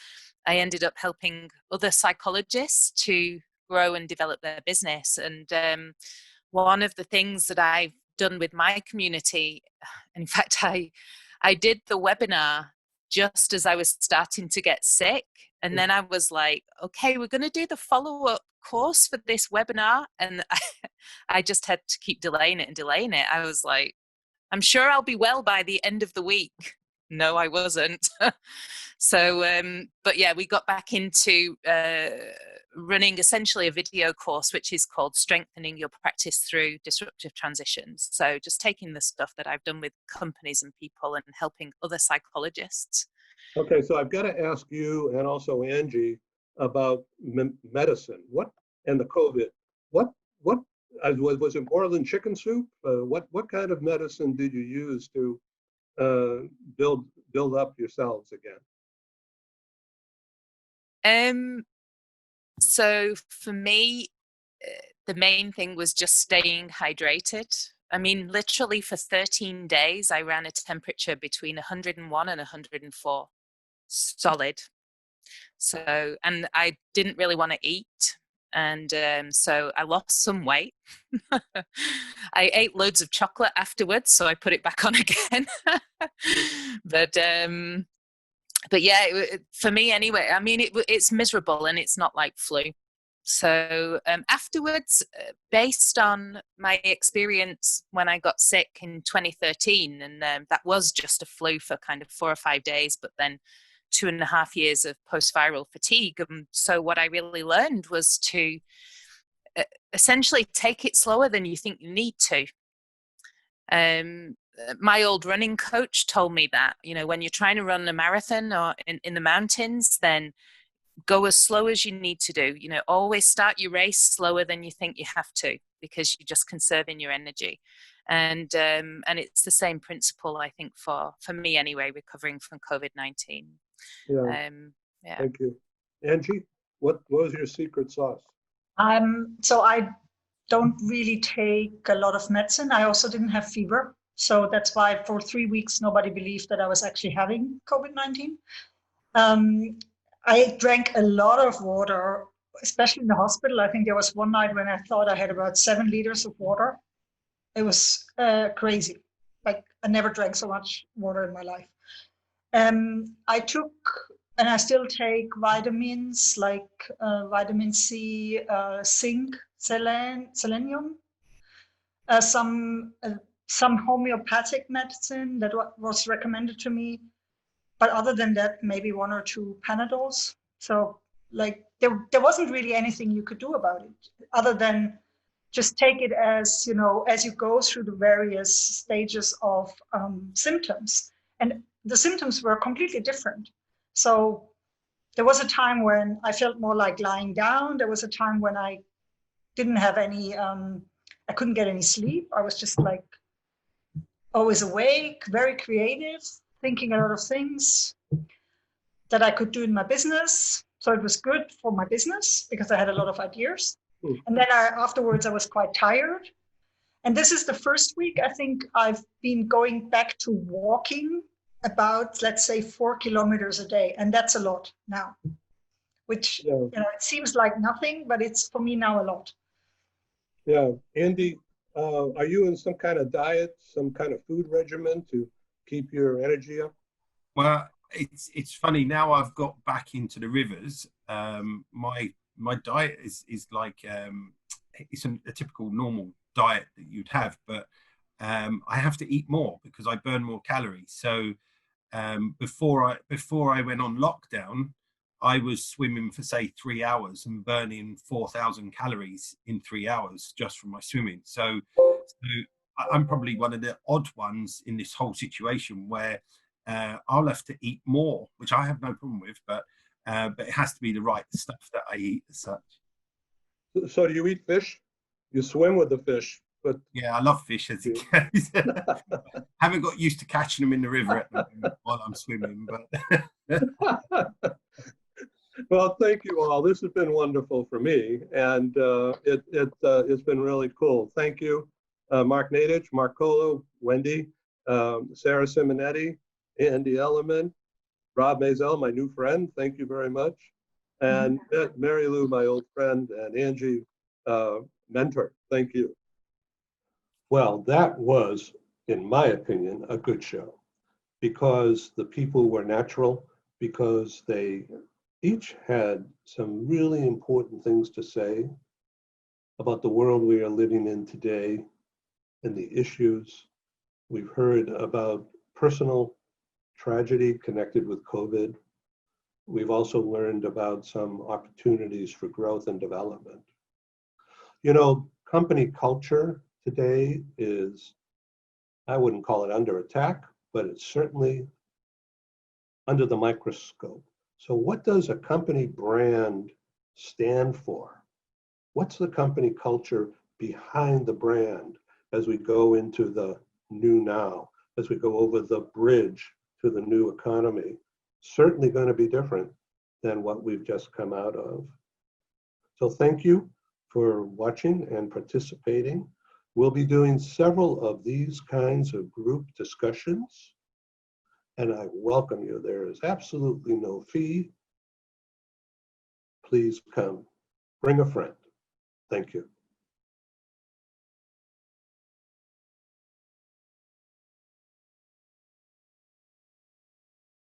I ended up helping other psychologists to grow and develop their business. And one of the things that I've done with my community, in fact, I did the webinar just as I was starting to get sick. And then I was like, okay, we're going to do the follow-up course for this webinar. And I just had to keep delaying it. I was like, I'm sure I'll be well by the end of the week. No, I wasn't. So, but yeah, we got back into running essentially a video course, which is called Strengthening Your Practice Through Disruptive Transitions. So just taking the stuff that I've done with companies and people and helping other psychologists. Okay, so I've got to ask you and also Angie about medicine. And the COVID. What Was it more than chicken soup? What kind of medicine did you use to build up yourselves again? So for me, the main thing was just staying hydrated. I mean, literally for 13 days, I ran a temperature between 101 and 104, solid. So, and I didn't really want to eat. And so I lost some weight. I ate loads of chocolate afterwards, so I put it back on again. but yeah, for me anyway, I mean, it's miserable and it's not like flu. So afterwards, based on my experience when I got sick in 2013, and that was just a flu for kind of 4 or 5 days, but then 2.5 years of post-viral fatigue. So what I really learned was to essentially take it slower than you think you need to. My old running coach told me that, you know, when you're trying to run a marathon or in the mountains, then go as slow as you need to do. You know, always start your race slower than you think you have to, because you're just conserving your energy. And it's the same principle, I think, for me anyway, recovering from COVID-19. Yeah. Yeah. Thank you. Angie, what was your secret sauce? So I don't really take a lot of medicine. I also didn't have fever. So that's why for 3 weeks, nobody believed that I was actually having COVID-19. I drank a lot of water, especially in the hospital. I think there was one night when I thought I had about 7 liters of water. It was crazy. Like, I never drank so much water in my life. I took, and I still take vitamins like vitamin C, zinc, selenium, some homeopathic medicine that was recommended to me. But other than that, maybe 1 or 2 Panadols. So like there wasn't really anything you could do about it other than just take it as, you know, as you go through the various stages of symptoms. And the symptoms were completely different. So there was a time when I felt more like lying down. There was a time when I didn't have any, I couldn't get any sleep. I was just like always awake, very creative, thinking a lot of things that I could do in my business. So it was good for my business because I had a lot of ideas. And then afterwards, I was quite tired. And this is the first week, I think I've been going back to walking about, let's say, 4 kilometers a day. And that's a lot now, which, you know, it seems like nothing, but it's for me now a lot. Yeah. Andy, are you in some kind of diet, some kind of food regimen to keep your energy up? Well, it's funny now. I've got back into the rivers. My diet is like it's a typical normal diet that you'd have, but I have to eat more because I burn more calories. So before I went on lockdown, I was swimming for say 3 hours and burning 4,000 calories in 3 hours just from my swimming. So I'm probably one of the odd ones in this whole situation where I'll have to eat more, which I have no problem with, but it has to be the right stuff that I eat as such. So do you eat fish? You swim with the fish, but yeah, I love fish as it goes. Haven't got used to catching them in the river at the moment while I'm swimming, but. Well, thank you all. This has been wonderful for me, and it's been really cool. Thank you, Mark Nadich, Mark Colo, Wendy, Sarah Simonetti, Andy Ellerman, Rob Mazel, my new friend. Thank you very much, and Mary Lou, my old friend, and Angie, mentor. Thank you. Well, that was, in my opinion, a good show because the people were natural, because they each had some really important things to say about the world we are living in today and the issues. We've heard about personal tragedy connected with COVID. We've also learned about some opportunities for growth and development. You know, company culture today is, I wouldn't call it under attack, but it's certainly under the microscope. So what does a company brand stand for? What's the company culture behind the brand as we go into the new now, as we go over the bridge to the new economy, certainly going to be different than what we've just come out of. So thank you for watching and participating. We'll be doing several of these kinds of group discussions, and I welcome you. There is absolutely no fee. Please come. Bring a friend. Thank you.